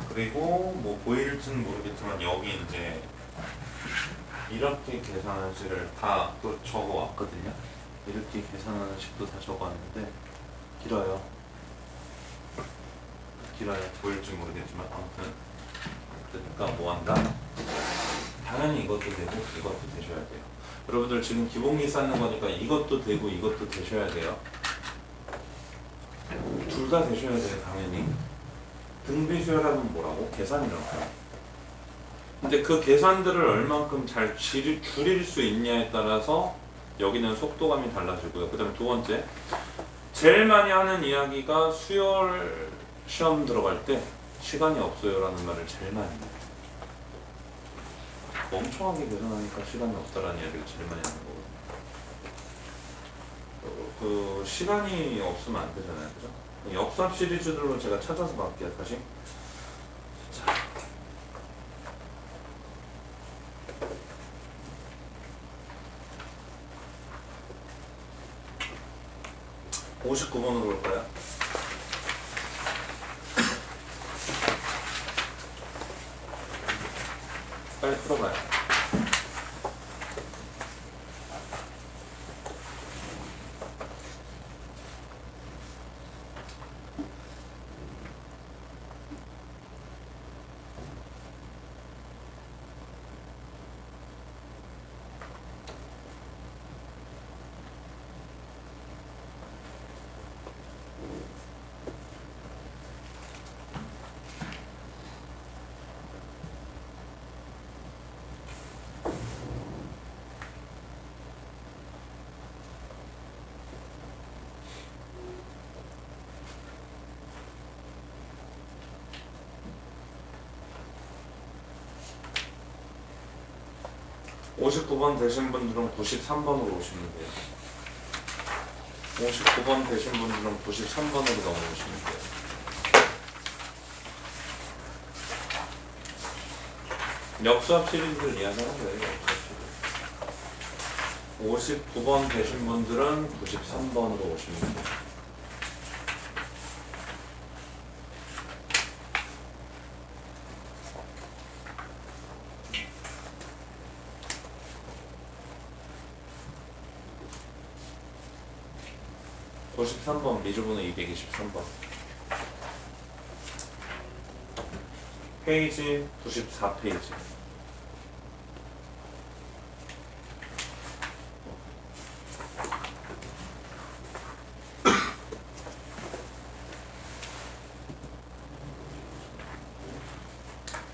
그리고 뭐 보일지는 모르겠지만 여기 이제 이렇게 계산하는 식을 다 또 적어 왔거든요. 이렇게 계산하는 식도 다 적어 왔는데 길어요. 보일지 모르겠지만 아무튼 그러니까 뭐 한다? 당연히 이것도 되고 이것도 되셔야 돼요. 여러분들 지금 기본기 쌓는 거니까 이것도 되고 이것도 되셔야 돼요. 둘 다 되셔야 돼요. 당연히. 등비수열하면 뭐라고? 계산이라고요. 근데 그 계산들을 얼만큼 잘 줄일 수 있냐에 따라서 여기는 속도감이 달라지고요. 그 다음에 두 번째, 제일 많이 하는 이야기가 수열 시험 들어갈 때 시간이 없어요 라는 말을 제일 많이 해요. 멍청하게 계산하니까 시간이 없다라는 이야기를 제일 많이 하는 거거든요. 그 시간이 없으면 안 되잖아요, 그죠? 역삽 시리즈들로 제가 찾아서 갈게요. 다시. 자. 59번으로 볼까요? 빨리 풀어봐요. (59번) 되신 분들은 93번으로 오시면 돼요. 59번 되신 분들은 93번으로 넘어오시면 돼요. 역수합 시리즈를 이야기하는 거예요. 역수합 시리즈. 59번 되신 분들은 93번으로 오시면 돼요. (53번) 미주번호 223번 페이지 94페이지.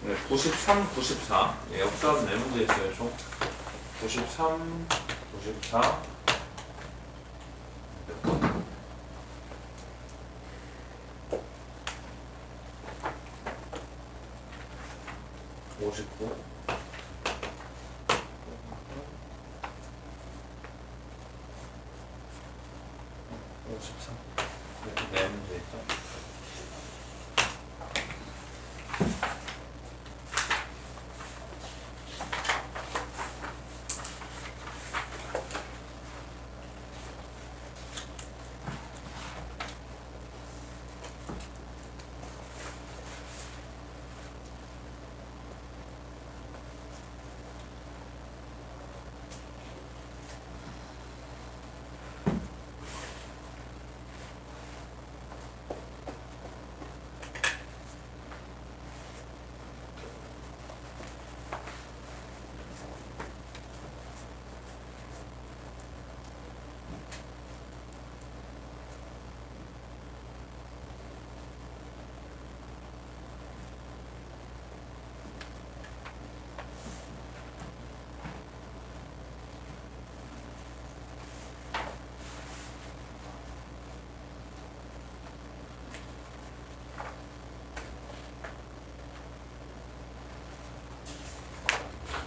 네, 93, 94 네, 역수합 네 문제 있어요. 총 93, 94 59 53 네 문제 있죠.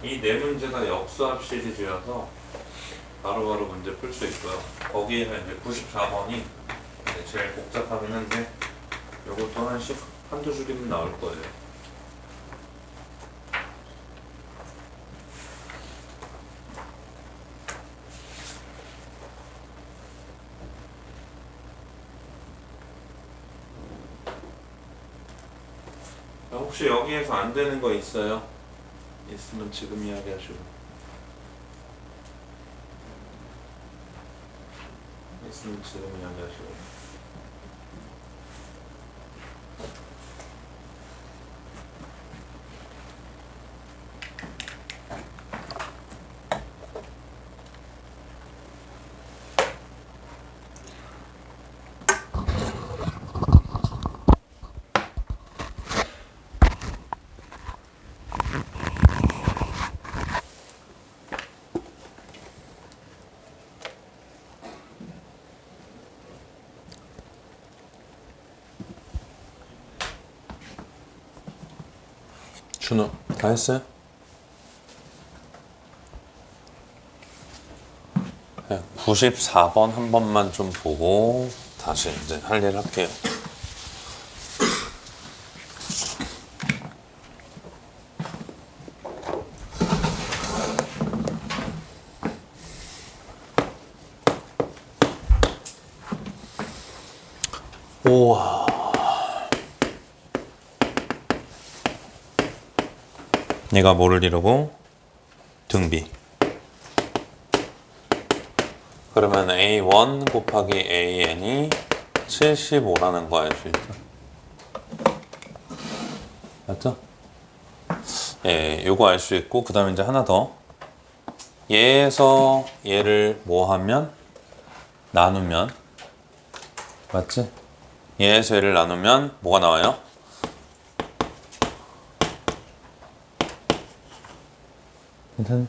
이 네 문제가 역수합 시리즈여서 바로바로 문제 풀 수 있고요. 거기에는 이제 94번이 제일 복잡하긴 한데 요것도 한두 줄이면 나올 거예요. 혹시 여기에서 안 되는 거 있어요? 있으면 지금 이야기하시고. 있으면 지금 이야기하시고. 준호 다 했어요? 네, 94번 한 번만 좀 보고 다시 이제 할 일 할게요. 우와. 얘가 뭐를 이루고? 등비. 그러면 A1 곱하기 AN이 75라는 거 알 수 있죠? 맞죠? 예, 요거 알 수 있고, 그 다음에 이제 하나 더. 얘에서 얘를 뭐 하면? 나누면. 맞지? 얘에서 얘를 나누면 뭐가 나와요? 괜찮?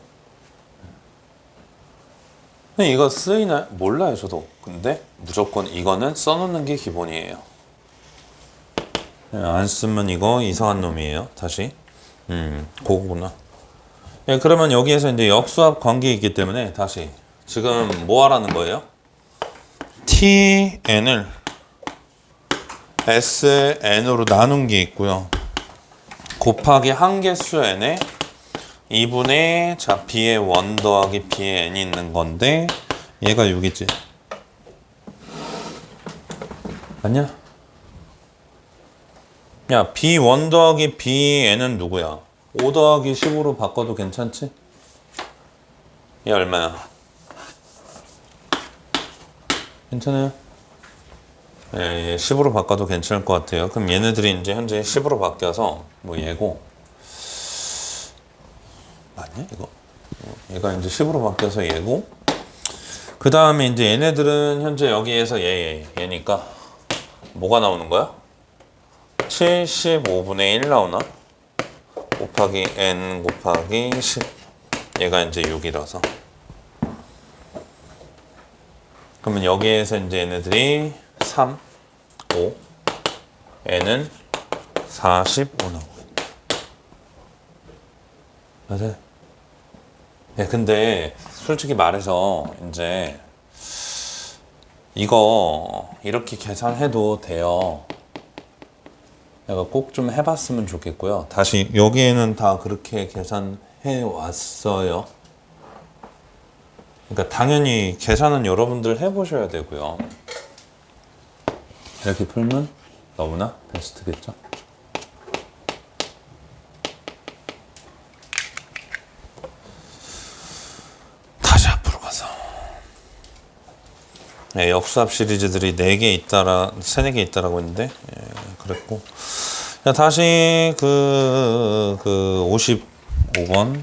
이거 쓰이나? 몰라요, 저도. 근데 무조건 이거는 써놓는 게 기본이에요. 안 쓰면 이거 이상한 놈이에요. 다시. 그거구나. 예, 그러면 여기에서 이제 역수합 관계 있기 때문에 다시 지금 뭐 하라는 거예요? Tn을 Sn으로 나눈 게 있고요. 곱하기 한 개수 n에 2분의 자 b의 1 더하기 b의 n이 있는 건데 얘가 6이지. 아니야? 야, b1 더하기 bn은 누구야? 5 더하기 10으로 바꿔도 괜찮지? 얘 얼마야? 괜찮아요? 예, 10으로 바꿔도 괜찮을 것 같아요. 그럼 얘네들이 이제 현재 10으로 바뀌어서 뭐 얘고 맞냐 이거? 얘가 이제 10으로 바뀌어서 얘고 그 다음에 이제 얘네들은 현재 여기에서 얘니까 뭐가 나오는 거야? 75분의 1 나오나? 곱하기 n 곱하기 10 얘가 이제 6이라서 그러면 여기에서 이제 얘네들이 3, 5 n은 45 나오고 맞아요? 네, 근데 솔직히 말해서 이제 이거 이렇게 계산해도 돼요. 내가 꼭 좀 해봤으면 좋겠고요. 다시 여기에는 다 그렇게 계산해 왔어요. 그러니까 당연히 계산은 여러분들 해보셔야 되고요. 이렇게 풀면 너무나 베스트겠죠? 다시 앞으로 가서 네, 역수합 시리즈들이 4개 있다라 3, 4개 있다라고 했는데 예, 그랬고 자, 다시 그 55번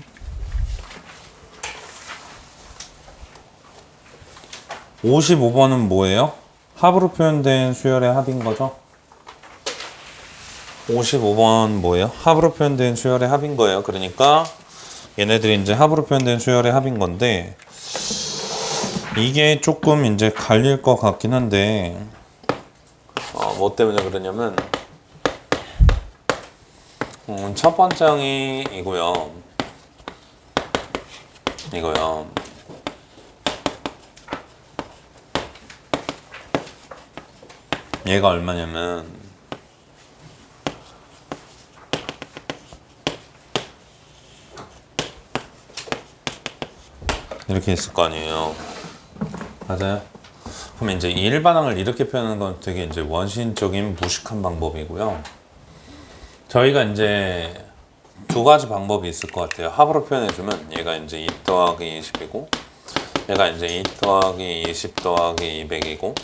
55번은 뭐예요? 합으로 표현된 수열의 합인 거죠? 55번 뭐예요? 합으로 표현된 수열의 합인 거예요. 그러니까 얘네들이 이제 합으로 표현된 수열의 합인 건데 이게 조금 이제 갈릴 것 같긴 한데 뭐 때문에 그러냐면 첫 번째 항이 이고요. 얘가 얼마냐면 이렇게 있을 거 아니에요. 맞아요? 그럼 이제 이 일반항을 이렇게 표현하는 건 되게 이제 원시적인 무식한 방법이고요. 저희가 이제 2가지 방법이 있을 것 같아요. 합으로 표현해주면 얘가 이제 2 더하기 20이고 얘가 이제 2 더하기 20 더하기 200이고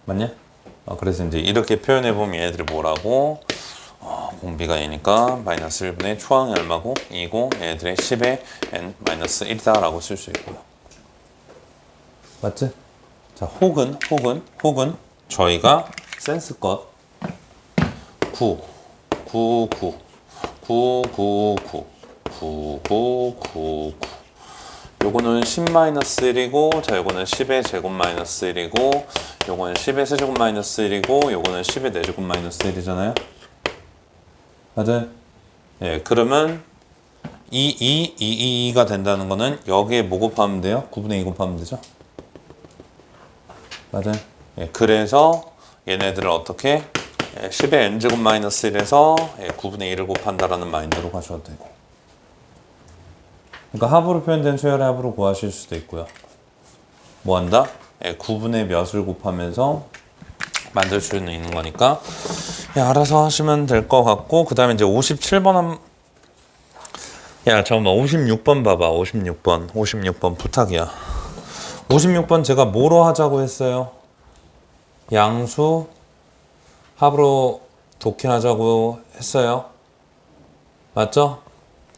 맞냐? 그래서 이제 이렇게 표현해보면 얘네들이 뭐라고 공비가 얘니까 마이너스 1분의 초항이 얼마고 2고 얘네들의 10의 n 마이너스 1이다 라고 쓸 수 있고요. 맞지? 자, 혹은 저희가 센스껏 9 요거는 10-1이고 자 요거는 10의 제곱 마이너스 1이고 요거는 10의 세제곱 마이너스 1이고 요거는 10의 4제곱 마이너스 1이잖아요. 맞아요? 예, 그러면 2가 된다는 거는 여기에 뭐 곱하면 돼요? 9분의 2 곱하면 되죠? 맞아요? 예, 그래서 얘네들을 어떻게 10의 n제곱 마이너스 1에서 9분의 1을 곱한다라는 마인드로 가셔도 되고 그러니까 합으로 표현된 수열의 합으로 구하실 수도 있고요. 뭐 한다? 9분의 몇을 곱하면서 만들 수 있는 거니까 알아서 하시면 될 것 같고, 그 다음에 이제 57번 잠깐만, 56번 봐봐. 56번 부탁이야. 56번 제가 뭐로 하자고 했어요? 양수 합으로 독해하자고 했어요. 맞죠?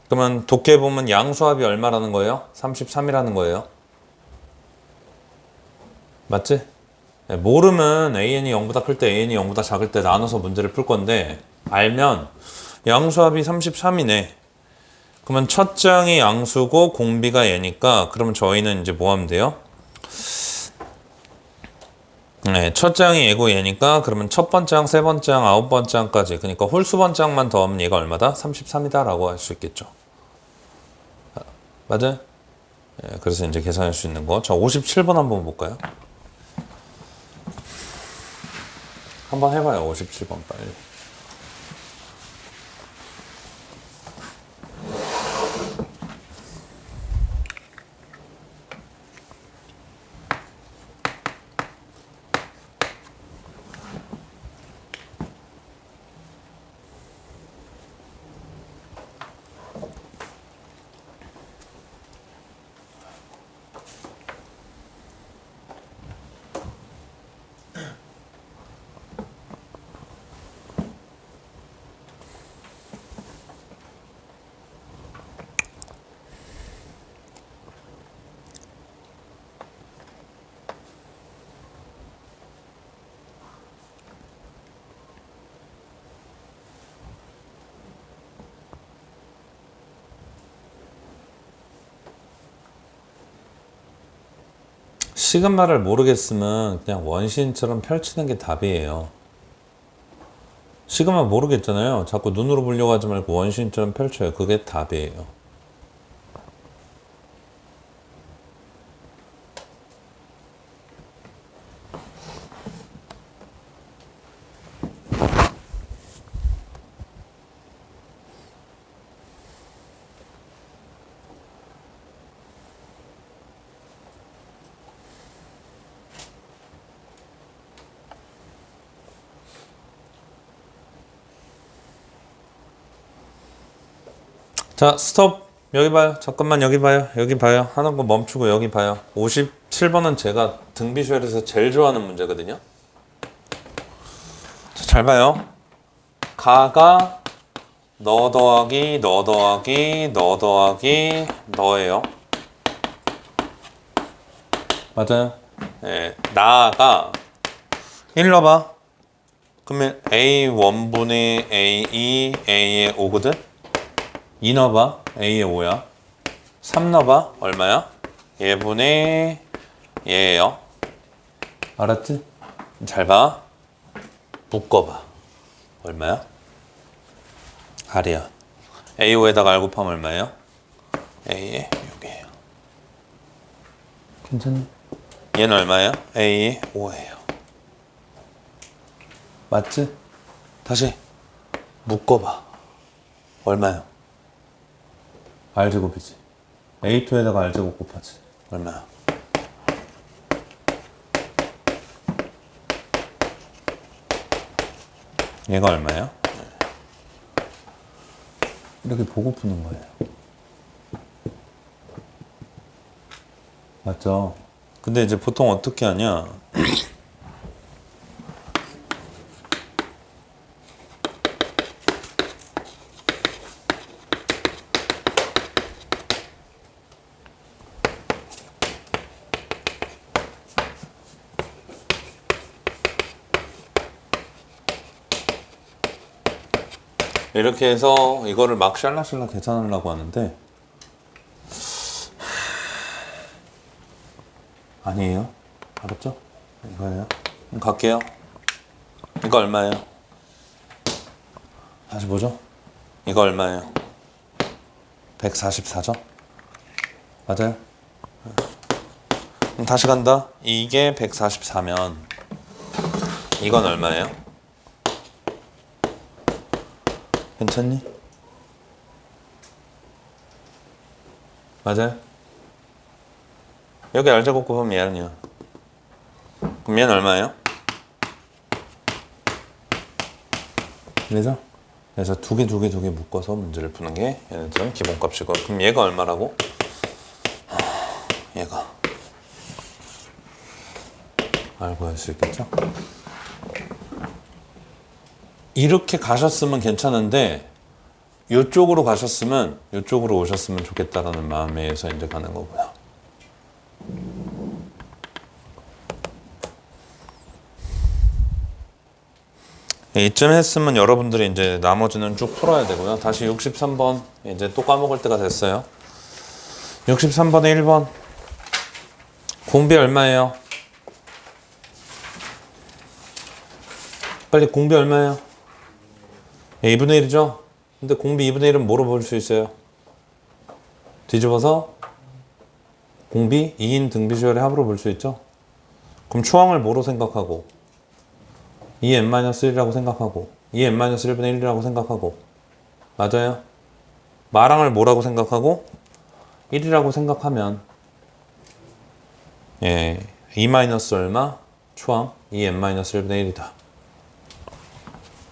그러면 독해 보면 양수합이 얼마라는 거예요? 33이라는 거예요. 맞지? 모르면 AN이 0보다 클 때, AN이 0보다 작을 때 나눠서 문제를 풀 건데, 알면 양수합이 33이네. 그러면 첫 장이 양수고 공비가 얘니까, 그러면 저희는 이제 뭐 하면 돼요? 첫 장이 얘고 얘니까, 그러면 첫 번장, 세 번장, 아홉 번장까지, 그러니까 홀수 번장만 더하면 얘가 얼마다? 33이다 라고 할 수 있겠죠. 맞아요? 그래서 이제 계산할 수 있는 거. 자, 57번 한번 볼까요? 한번 해봐요. 57번 빨리. 시그마를 모르겠으면 그냥 원시인처럼 펼치는 게 답이에요. 시그마 모르겠잖아요. 자꾸 눈으로 보려고 하지 말고 원시인처럼 펼쳐요. 그게 답이에요. 자, 스톱. 여기 봐요. 잠깐만, 여기 봐요. 여기 봐요. 하는 거 멈추고 여기 봐요. 57번은 제가 등비수열에서 제일 좋아하는 문제거든요. 자, 잘 봐요. 가가 너 더하기 너 더하기 너 더하기 너예요. 맞아요. 나가 일로 봐. 그러면 A1분의 A2 A의 5거든? 2 넣어봐. A의 5야. 3 넣어봐. 얼마야? 얘분의 얘예요. 알았지? 잘 봐. 묶어봐. 얼마야? R이야. A5에다가 R 곱하면 얼마예요? A의 6이에요. 괜찮니? 얘는 얼마예요? A의 5예요. 맞지? 다시 묶어봐. 얼마요? R제곱이지. A2에다가 R제곱 곱하지. 얼마야? 얘가 얼마예요? 이렇게 보고 푸는 거예요. 맞죠? 근데 이제 보통 어떻게 하냐? 이렇게 해서 이거를 막 샬라샬라 계산하려고 하는데 아니에요. 알았죠? 이거예요. 그럼 갈게요. 이거 얼마예요? 다시 보죠. 이거 얼마예요? 144죠? 맞아요? 그럼 다시 간다. 이게 144면 이건 얼마예요? 괜찮니? 맞아요? 여기 R제곱 곱하면 얘는요. 그럼 얘는 얼마예요? 그래서 두 개 묶어서 문제를 푸는 게 얘네들은 기본값이고. 그럼 얘가 얼마라고? 얘가 알고 할 수 있겠죠? 이렇게 가셨으면 괜찮은데 이쪽으로 가셨으면 이쪽으로 오셨으면 좋겠다라는 마음에서 이제 가는 거고요. 이쯤 했으면 여러분들이 이제 나머지는 쭉 풀어야 되고요. 다시 63번 이제 또 까먹을 때가 됐어요. 63번에 1번 공비 얼마예요? 빨리 공비 얼마예요? 2분의 1이죠? 근데 공비 2분의 1은 뭐로 볼 수 있어요? 뒤집어서 공비 2인 등비수열의 합으로 볼 수 있죠? 그럼 추항을 뭐로 생각하고 2n-1이라고 생각하고 2n-1분의 1이라고 생각하고 맞아요? 마랑을 뭐라고 생각하고 1이라고 생각하면 2 마이너스 얼마? 추항 2n-1분의 1이다.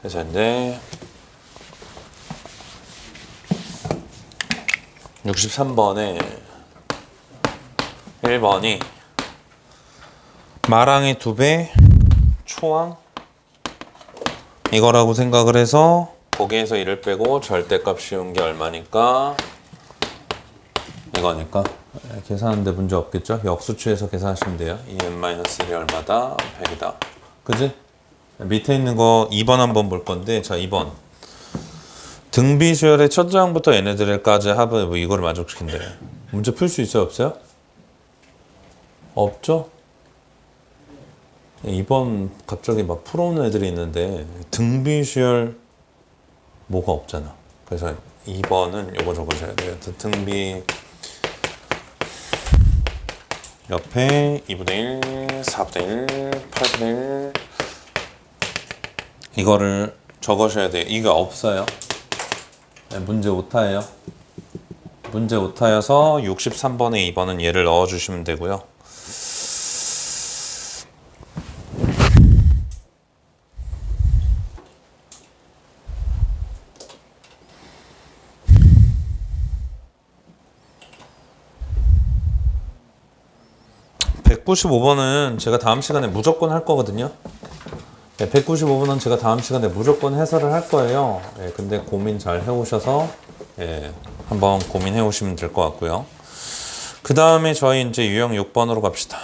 그래서 이제 63번에 1번이 마랑의 2배 초항 이거라고 생각을 해서 거기에서 1을 빼고 절대값 씌운 게 얼마니까 이거니까 계산하는데 문제 없겠죠? 역수치에서 계산하시면 돼요. 2n-1이 얼마다? 100이다. 그지? 밑에 있는 거 2번 한번 볼 건데 자 2번 등비수열의 첫 장부터 얘네들까지 합을 뭐 이거를 만족시킨대. 문제 풀 수 있어요? 없어요? 없죠? 2번 갑자기 막 풀어오는 애들이 있는데 등비수열 뭐가 없잖아. 그래서 2번은 요거 적으셔야 돼요. 등비 옆에 2분의 1, 4분의 1, 8분의 1 이거를 적으셔야 돼요. 이거 없어요. 문제 오타예요. 문제 오타여서 63번에 2번은 얘를 넣어주시면 되고요. (195번은) 제가 다음 시간에 무조건 할 거거든요. 195번은 제가 다음 시간에 무조건 해설을 할 거예요. 근데 고민 잘 해오셔서 한번 고민해 오시면 될 것 같고요. 그 다음에 저희 이제 유형 6번으로 갑시다.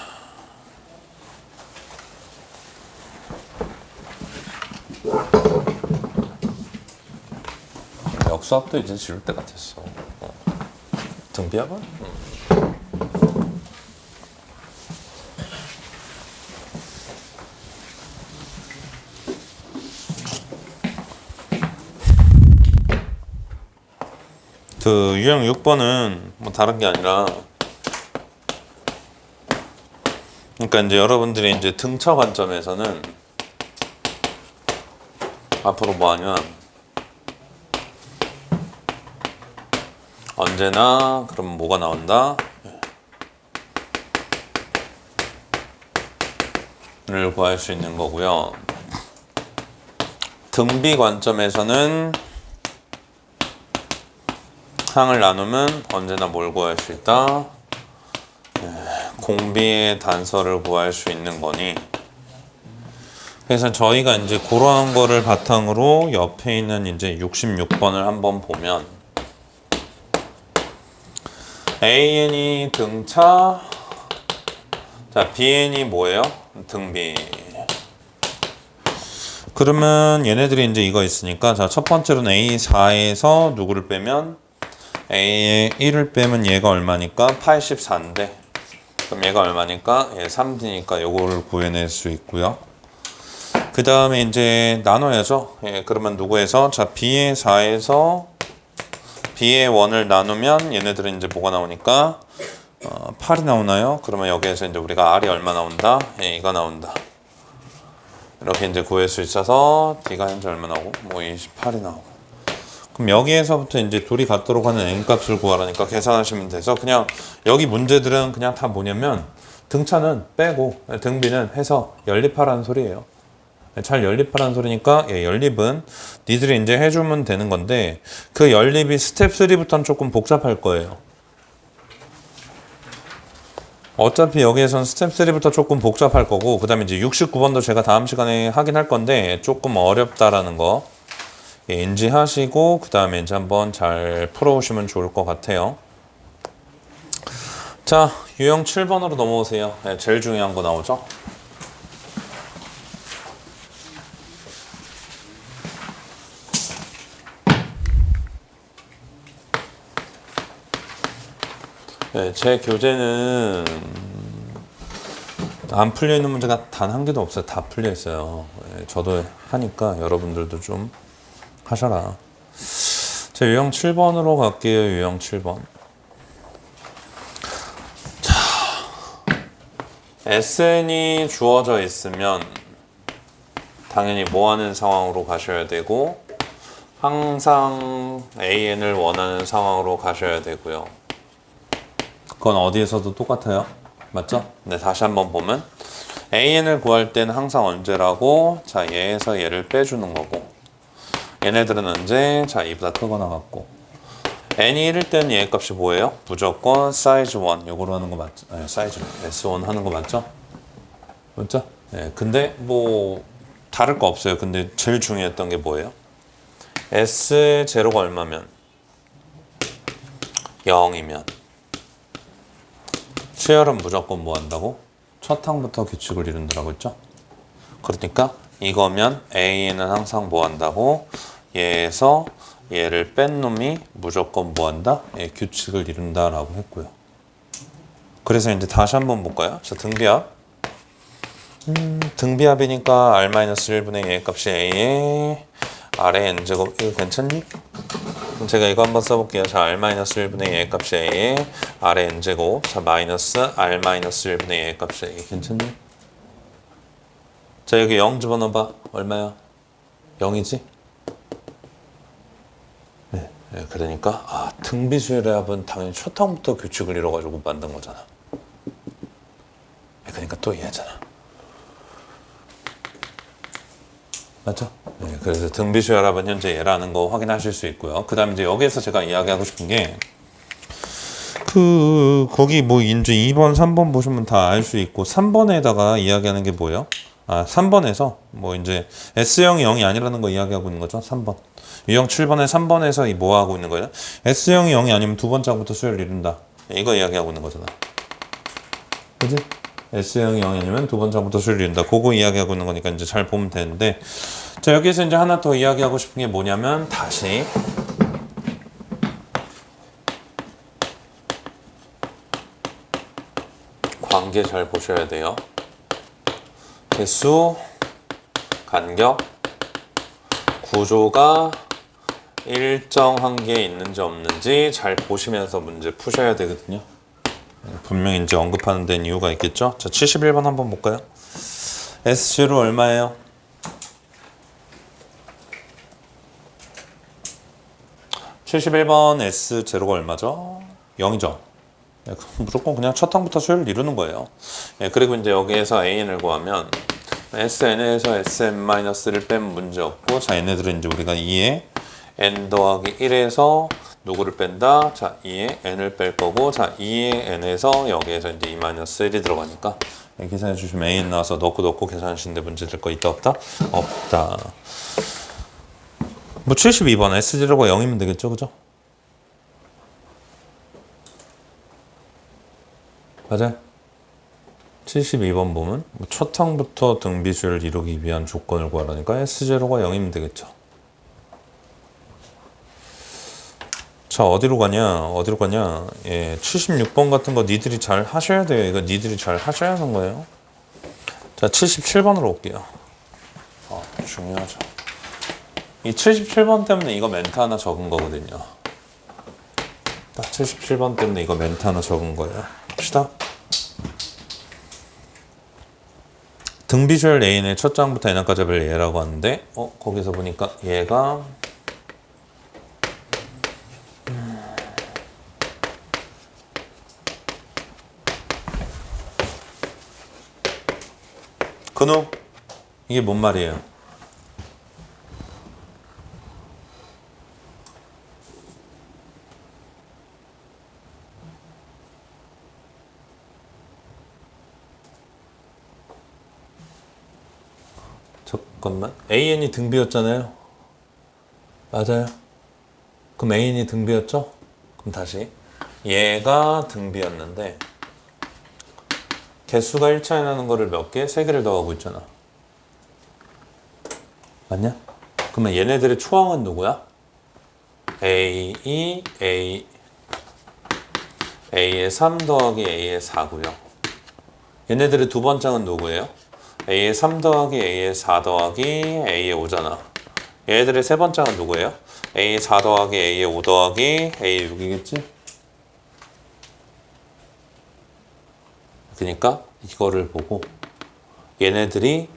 역수합도 이제 지울 때가 됐어. 등비합은? 그 유형 6번은 뭐 다른 게 아니라 그러니까 이제 여러분들이 이제 등차 관점에서는 앞으로 뭐 하면 언제나 그럼 뭐가 나온다? 를 구할 수 있는 거고요. 등비 관점에서는 항을 나누면 언제나 뭘 구할 수 있다? 공비의 단서를 구할 수 있는 거니. 그래서 저희가 이제 그러한 거를 바탕으로 옆에 있는 이제 66번을 한번 보면 AN이 등차, 자 BN이 뭐예요? 등비. 그러면 얘네들이 이제 이거 있으니까 자 첫 번째로는 A4에서 누구를 빼면 A에 1을 빼면 얘가 얼마니까 84인데 그럼 얘가 얼마니까 3D니까 요거를 구해낼 수 있고요. 그 다음에 이제 나눠야죠. 그러면 누구에서 자 B의 4에서 B의 1을 나누면 얘네들은 이제 뭐가 나오니까 8이 나오나요? 그러면 여기에서 이제 우리가 R이 얼마 나온다? 이거 나온다. 이렇게 이제 구할 수 있어서 D가 현재 얼마 나오고 뭐 28이 나오고. 그럼 여기에서부터 이제 둘이 같도록 하는 n값을 구하라니까 계산하시면 돼서 그냥 여기 문제들은 그냥 다 뭐냐면 등차는 빼고 등비는 해서 연립하라는 소리예요. 잘 연립하라는 소리니까 예, 연립은 니들이 이제 해주면 되는 건데 그 연립이 스텝 3부터는 조금 복잡할 거예요. 어차피 여기에선 스텝 3부터 조금 복잡할 거고 그 다음에 이제 69번도 제가 다음 시간에 하긴 할 건데 조금 어렵다라는 거 예, 인지하시고 그 다음에 이제 한번 잘 풀어오시면 좋을 것 같아요. 자, 유형 7번으로 넘어오세요. 예, 제일 중요한 거 나오죠? 네, 제 교재는 안 풀려 있는 문제가 단 한 개도 없어요. 다 풀려 있어요. 네, 저도 하니까 여러분들도 좀 하셔라. 자, 유형 7번으로 갈게요. 유형 7번. 자, SN이 주어져 있으면 당연히 뭐 하는 상황으로 가셔야 되고 항상 AN을 원하는 상황으로 가셔야 되고요. 그건 어디에서도 똑같아요. 맞죠? 네, 다시 한번 보면 AN을 구할 때는 항상 언제라고? 자, 얘에서 얘를 빼주는 거고 얘네들은 언제? 자, 이보다 크거나 같고 n이 1일 때는 얘 값이 뭐예요? 무조건 사이즈 1 요거로 하는 거 맞죠? 네, 사이즈 S1 하는 거 맞죠? 맞죠? 네, 근데 뭐 다를 거 없어요. 근데 제일 중요했던 게 뭐예요? S0가 얼마면? 0이면 수열은 무조건 뭐 한다고? 첫 항부터 규칙을 이룬다고 했죠? 그러니까 이거면 A는 항상 뭐 한다고? 얘에서 얘를 뺀 놈이 무조건 뭐 한다? 예, 규칙을 이룬다라고 했고요. 그래서 이제 다시 한번 볼까요? 자, 등비합. 등비합이니까 R-1분의 얘 값이 A에 R의 n제곱. 이거 괜찮니? 그럼 제가 이거 한번 써볼게요. 자, R-1분의 얘 값이 A에 R의 n제곱. 자, 마이너스 R-1분의 얘 값이 A. 괜찮니? 자, 여기 0 집어넣어봐. 얼마야? 0이지? 네, 네, 그러니까 등비수열의 합은 당연히 초탕부터 규칙을 이뤄가지고 만든 거잖아. 네, 그러니까 또 얘잖아. 맞죠? 네, 그래서 등비수열 합은 현재 얘라는 거 확인하실 수 있고요. 그 다음에 이제 여기에서 제가 이야기하고 싶은 게 거기 뭐 이제 2번, 3번 보시면 다 알 수 있고 3번에다가 이야기하는 게 뭐예요? 3번에서 뭐 이제 S형이 0이 아니라는 거 이야기하고 있는 거죠. 3번. 유형 7번에 3번에서 뭐 하고 있는 거예요? S형이 0이 아니면 두 번째 항부터 수열을 이룬다. 이거 이야기하고 있는 거잖아. 그지? S형이 0이 아니면 두 번째 항부터 수열을 이룬다. 그거 이야기하고 있는 거니까 이제 잘 보면 되는데 자, 여기서 이제 하나 더 이야기하고 싶은 게 뭐냐면 다시 관계 잘 보셔야 돼요. 개수, 간격, 구조가 일정한 게 있는지 없는지 잘 보시면서 문제 푸셔야 되거든요. 분명히 이제 언급하는 데는 이유가 있겠죠. 자, 71번 한번 볼까요? S0 얼마예요? (71번) S0가 얼마죠? 0이죠. 네, 무조건 그냥 첫 항부터 수열을 이루는 거예요. 네, 그리고 이제 여기에서 AN을 구하면 SN에서 SM-를 빼면 문제 없고 자, 얘네들은 이제 우리가 2에 N 더하기 1에서 누구를 뺀다? 자, 2에 N을 뺄 거고 자, 2에 N에서 여기에서 이제 2-1이 들어가니까 네, 계산해 주시면 AN 나와서 넣고 계산하시는데 문제 될 거 있다 없다? 없다. 뭐 72번 S0가 0이면 되겠죠, 그죠? 맞아요. 72번 보면 첫 항부터 등비수열을 이루기 위한 조건을 구하라니까 S0가 0이면 되겠죠. 자, 어디로 가냐? 예, 76번 같은 거 니들이 잘 하셔야 돼요. 이거 니들이 잘 하셔야 하는 거예요. 자, 77번으로 올게요. 중요하죠. 이 77번 때문에 이거 멘트 하나 적은 거거든요. 딱 77번 때문에 이거 멘트 하나 적은 거예요. 봅시다. 등비주얼 A의 첫 장부터 N까지 합을 얘라고 하는데 거기서 보니까 얘가 근우 이게 뭔 말이에요? 잠깐만. AN이 등비였잖아요. 맞아요. 그럼 AN이 등비였죠? 그럼 다시. 얘가 등비였는데 개수가 1차이 나는 거를 몇 개? 3개를 더하고 있잖아. 맞냐? 그러면 얘네들의 초항은 누구야? A, A의 3 더하기 A의 4고요. 얘네들의 두 번째는 누구예요? A의 3 더하기 A의 4 더하기 A의 5잖아. 얘네들의 세 번째는 누구예요? A의 4 더하기 A의 5 더하기 A의 6이겠지? 그러니까 이거를 보고 얘네들이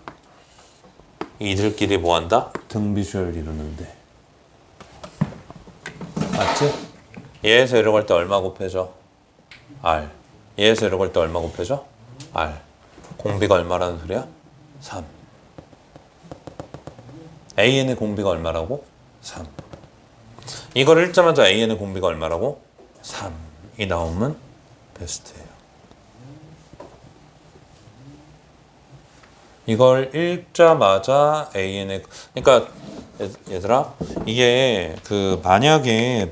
이들끼리 뭐한다? 등비수열 이루는데. 맞지? 얘에서 이러고 할 때 얼마 곱해져? R. 얘에서 이러고 할 때 얼마 곱해져? R. 공비가 얼마라는 소리야? 3. AN의 공비가 얼마라고? 3. 이걸 읽자마자 AN의 공비가 얼마라고? 3이 나오면 베스트예요. 이걸 읽자마자 AN의, 그러니까 얘들아, 이게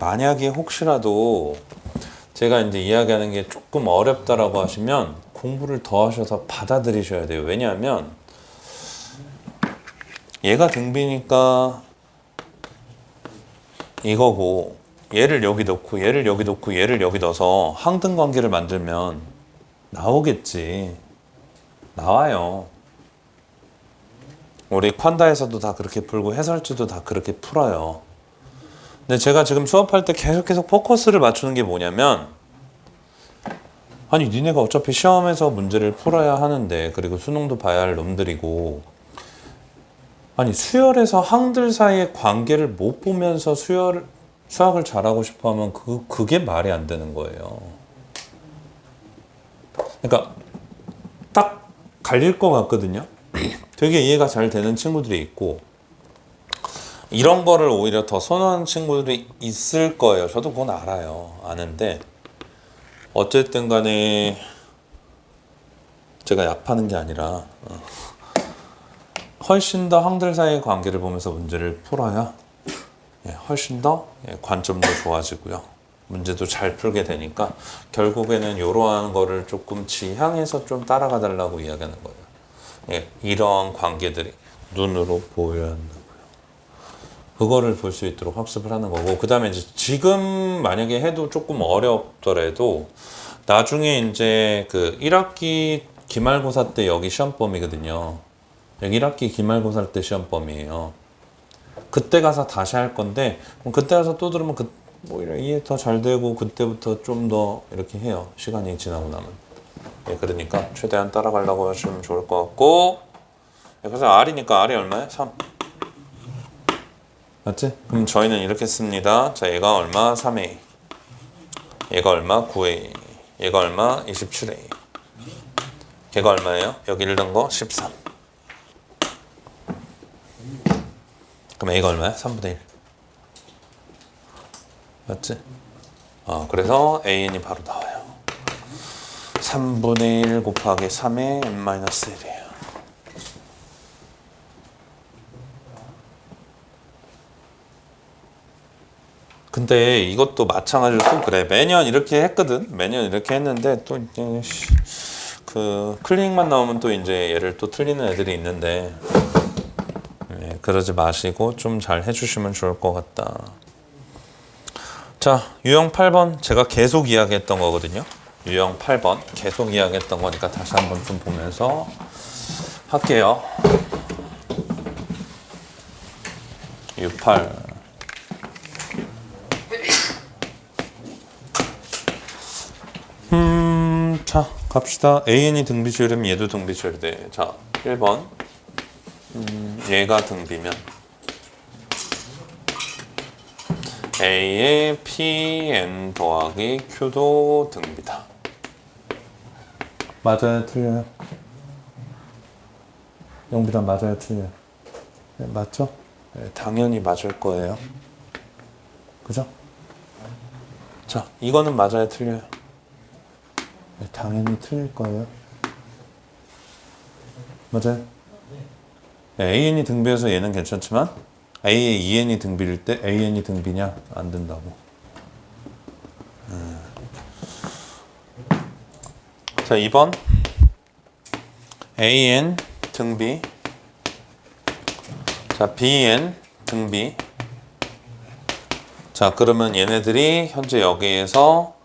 만약에 혹시라도 제가 이제 이야기하는 게 조금 어렵다라고 하시면 공부를 더 하셔서 받아들이셔야 돼요. 왜냐하면 얘가 등비니까 이거고, 얘를 여기 넣고 얘를 여기 넣고 얘를 여기 넣어서 항등 관계를 만들면 나오겠지. 나와요. 우리 퀀다에서도 다 그렇게 풀고 해설지도 다 그렇게 풀어요. 근데 제가 지금 수업할 때 계속 포커스를 맞추는 게 뭐냐면, 아니 니네가 어차피 시험에서 문제를 풀어야 하는데, 그리고 수능도 봐야 할 놈들이고, 아니 수열에서 항들 사이의 관계를 못 보면서 수학을 잘하고 싶어 하면 그게 말이 안 되는 거예요. 그러니까 딱 갈릴 것 같거든요. 되게 이해가 잘 되는 친구들이 있고, 이런 거를 오히려 더 선호하는 친구들이 있을 거예요. 저도 그건 알아요. 아는데 어쨌든 간에 제가 약파는 게 아니라 훨씬 더 항들 사이의 관계를 보면서 문제를 풀어야 훨씬 더 관점도 좋아지고요. 문제도 잘 풀게 되니까 결국에는 이러한 거를 조금 지향해서 좀 따라가 달라고 이야기하는 거예요. 이런 관계들이 눈으로 보여야 한다고요. 그거를 볼 수 있도록 학습을 하는 거고, 그 다음에 이제 지금 만약에 해도 조금 어렵더라도 나중에 이제 그 1학기 기말고사 때 여기 시험범위거든요. 여기 1학기 기말고사 때 시험범위예요. 그때 가서 다시 할 건데, 그럼 그때 가서 또 들으면 오히려 이해 더 잘 되고 그때부터 좀 더 이렇게 해요. 시간이 지나고 나면. 그러니까 최대한 따라가려고 하시면 좋을 것 같고, 그래서 R이니까 R이 얼마야? 3. 맞지? 그럼 저희는 이렇게 씁니다. 자, 얘가 얼마? 3A. 얘가 얼마? 9A. 얘가 얼마? 27A. 걔가 얼마예요? 여기 읽은 거 13. 그럼 A가 얼마야? 3분의 1. 맞지? 그래서 AN이 바로 나와요. 3분의 1 곱하기 3의 n-1이에요. 근데 이것도 마찬가지로 또 그래. 매년 이렇게 했거든. 매년 이렇게 했는데 또 이제 그 클리닉만 나오면 또 이제 얘를 또 틀리는 애들이 있는데, 그러지 마시고 좀 잘 해주시면 좋을 것 같다. 자, 유형 8번 제가 계속 이야기했던 거거든요. 유형 8번 계속 이야기했던 거니까 다시 한번 좀 보면서 할게요. U8. 자, 갑시다. AN이 등비수열이면 얘도 등비수열이 돼. 자, 1번. 얘가 등비면 A의 PN 더하기 Q도 등비다. 맞아요? 틀려요? 영비답 맞아요, 틀려요? 네, 맞죠? 네, 당연히 맞을 거예요. 그죠? 자, 이거는 맞아요, 틀려요? 네, 당연히 틀릴 거예요. 맞아요? 네, AN이 등비해서 얘는 괜찮지만 A에 2N이 등비일 때 AN이 등비냐? 안 된다고. 자, 2번 AN 등비, 자 BN 등비. 자, 그러면 얘네들이 현재 여기에서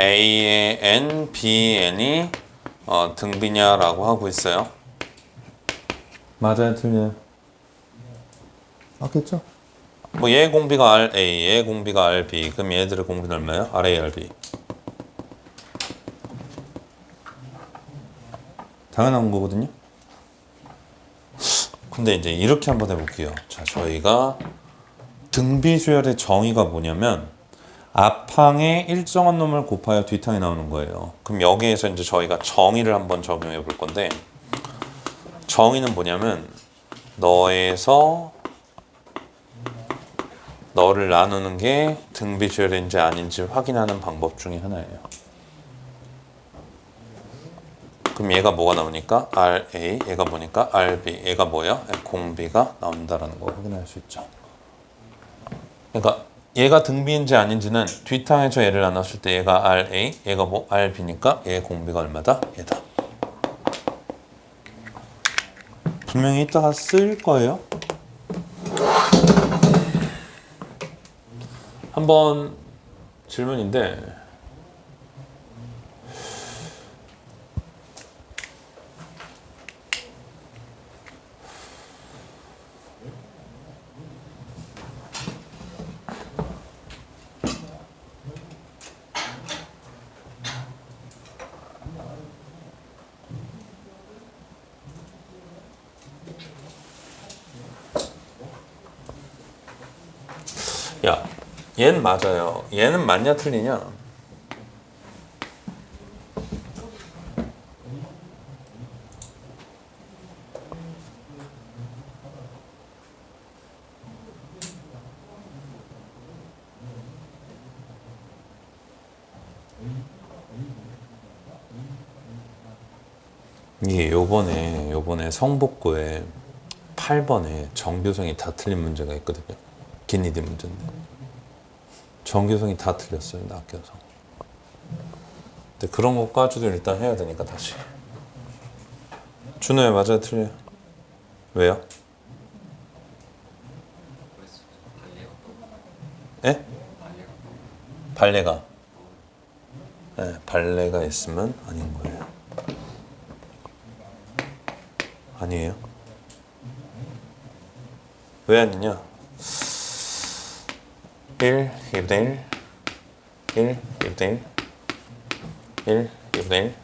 A의 N, BN이 등비냐라고 하고 있어요. 맞아요, 틀려요? 맞겠죠? 뭐 얘 공비가 RA, 얘 공비가 RB. 그럼 얘네들의 공비는 얼마예요? RA, RB. 당연한 거거든요. 근데 이제 이렇게 한번 해볼게요. 자, 저희가 등비 수열의 정의가 뭐냐면 앞항에 일정한 놈을 곱하여 뒷항이 나오는 거예요. 그럼 여기에서 이제 저희가 정의를 한번 적용해 볼 건데, 정의는 뭐냐면 너에서 너를 나누는 게 등비 수열인지 아닌지 확인하는 방법 중에 하나예요. 그럼 얘가 뭐가 나오니까 RA, 얘가 뭐니까 RB, 얘가 뭐야? 공비가 나온다라는 거 확인할 수 있죠. 그러니까 얘가 등비인지 아닌지는 뒷항에서 얘를 나눴을 때 얘가 RA, 얘가 뭐 RB니까 얘 공비가 얼마다? 얘다. 분명히 이따가 쓸 거예요. 한번 질문인데, 야, 얘는 맞아요. 얘는 맞냐 틀리냐? 이게 요번에 성복고에 8번에 정교성이 다 틀린 문제가 있거든요. 기니디 문제인데 정교성이 다 틀렸어요, 낚여서. 근데 그런 것까지도 일단 해야 되니까 다시. 준호야, 맞아요, 틀려요? 왜요? 예? 발레가. 네, 발레가 있으면 아닌 거예요. 아니에요? 왜 아니냐? 1, 2분의 1, 1, 2분의 1, 1, 2분의 1,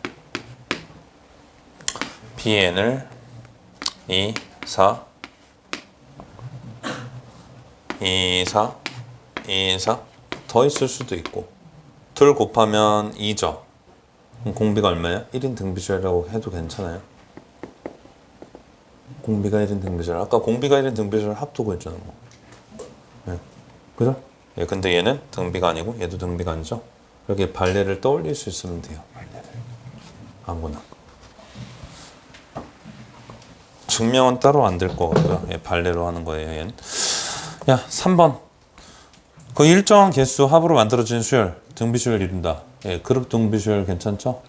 BN을 2, 4, 2, 4, 2, 4, 더 있을 수도 있고, 둘 곱하면 2죠. 그럼 공비가 얼마야? 1인 등비수열이라고 해도 괜찮아요? 공비가 1인 등비수열. 아까 공비가 1인 등비수열 합두고 했잖아. 뭐. 네. 그죠? 예, 근데 얘는 등비가 아니고 얘도 등비가 아니죠? 이렇게 발레를 떠올릴 수 있으면 돼요. 발레를. 아무거나. 증명은 따로 안 될 거고요. 예, 발레로 하는 거예요, 얘는. 야, 3번. 그 일정한 개수 합으로 만들어진 수열, 등비수열 이룬다. 예, 그룹 등비수열 괜찮죠?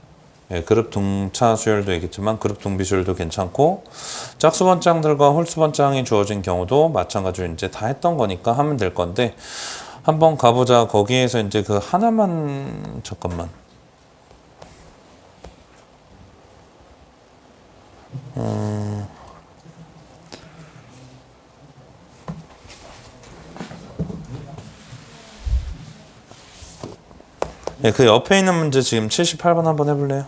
예, 그룹 등차 수열도 있겠지만 그룹 등비수열도 괜찮고, 짝수번장들과 홀수번장이 주어진 경우도 마찬가지로 이제 다 했던 거니까 하면 될 건데, 한번 가보자. 거기에서 이제 그 하나만, 잠깐만. 예, 그 옆에 있는 문제 지금 78번 한번 해볼래요?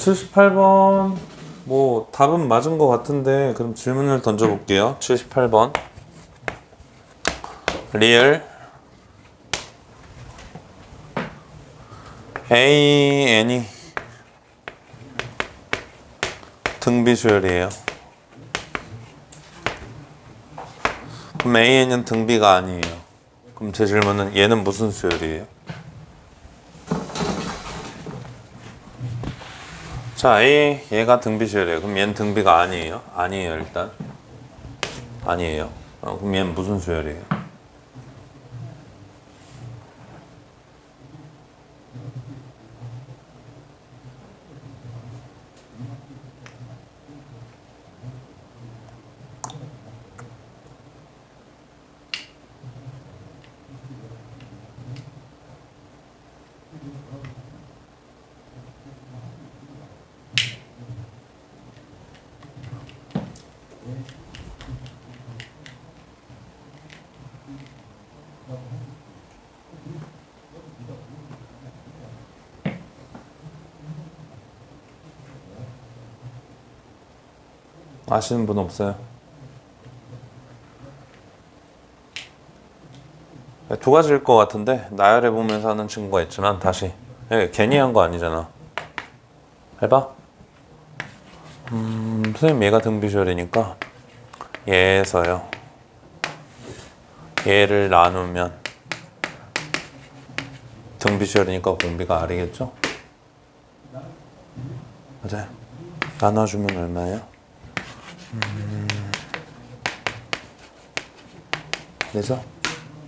78번 뭐 답은 맞은 것 같은데 그럼 질문을 던져볼게요. 78번 리얼 AN이 등비수열이에요. 그럼 AN은 등비가 아니에요. 그럼 제 질문은 얘는 무슨 수열이에요? 자, 얘가 등비수열이에요. 그럼 얘는 등비가 아니에요? 아니에요, 일단. 아니에요. 그럼 얘는 무슨 수열이에요? 아시는 분 없어요? 두 가지일 것 같은데 나열해 보면서 하는 친구가 있지만 다시 괜히 한 거 아니잖아. 해봐. 선생님 얘가 등비수열이니까 얘에서요 얘를 나누면 등비수열이니까 공비가 R이겠죠? 맞아요. 나눠주면 얼마예요? 그래서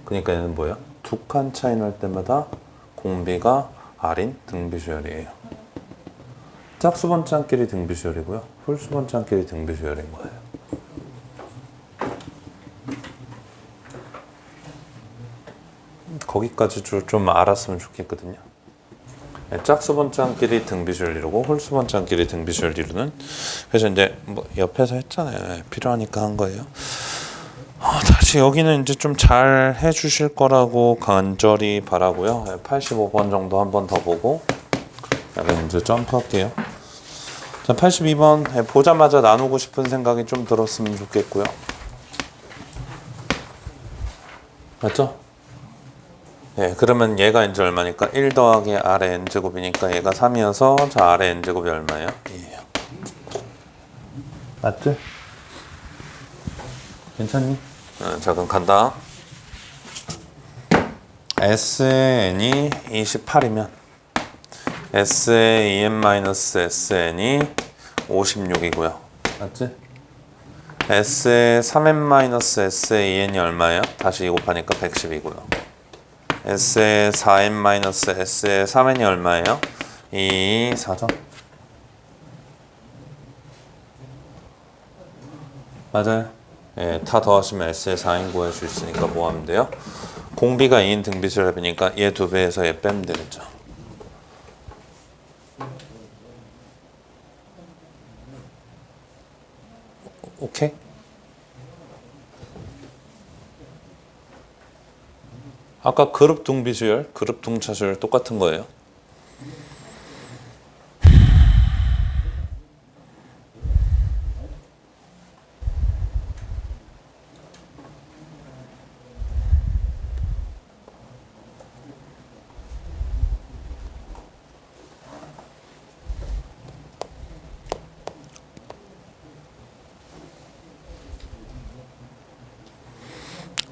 그러니까 얘는 뭐예요? 두 칸 차이 날 때마다 공비가 R인 등비수열이에요. 짝수번장끼리 등비수열이고요. 홀수번장끼리 등비수열인 거예요. 거기까지 좀 알았으면 좋겠거든요. 짝수번장끼리 등비수열 이루고 홀수번장끼리 등비수열 이루는. 그래서 이제 뭐 옆에서 했잖아요. 필요하니까 한 거예요. 다시 여기는 이제 좀 잘 해주실 거라고 간절히 바라고요. 85번 정도 한 번 더 보고 여기 이제 점프할게요. 자, 82번 보자마자 나누고 싶은 생각이 좀 들었으면 좋겠고요. 맞죠? 네, 그러면 얘가 이제 얼마니까 1 더하기 R의 n제곱이니까 얘가 3이어서 자 R의 n제곱이 얼마예요? 2예요. 맞지? 괜찮니? 자 그럼 간다. S의 n이 28이면 S의 en-Sn이 56이고요. 맞지? S의 3n-S의 en이 얼마예요? 다시 곱하니까 110이고요. S의 4n-S의 3n이 얼마예요? 4죠? 맞아요. 예, 다 더하시면 S의 4인 구할 수 있으니까 뭐 하면 돼요? 공비가 2인 등비수열이니까 얘 2배에서 얘 빼면 되겠죠. 오케이? 아까 그룹 등비수열, 그룹 등차수열 똑같은 거예요.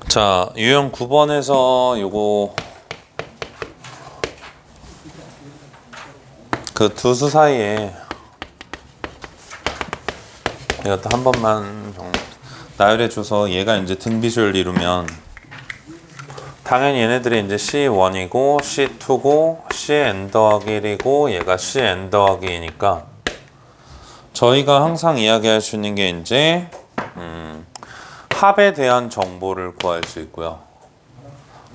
자, 유형 9번에서 요거 그 두 수 사이에 이것도 한 번만 나열해 줘서 얘가 이제 등비수열 이루면 당연히 얘네들이 이제 C1이고 C2고 Cn 더하기 1이고 얘가 Cn 더하기 2니까 저희가 항상 이야기할 수 있는 게 이제 합에 대한 정보를 구할 수 있고요.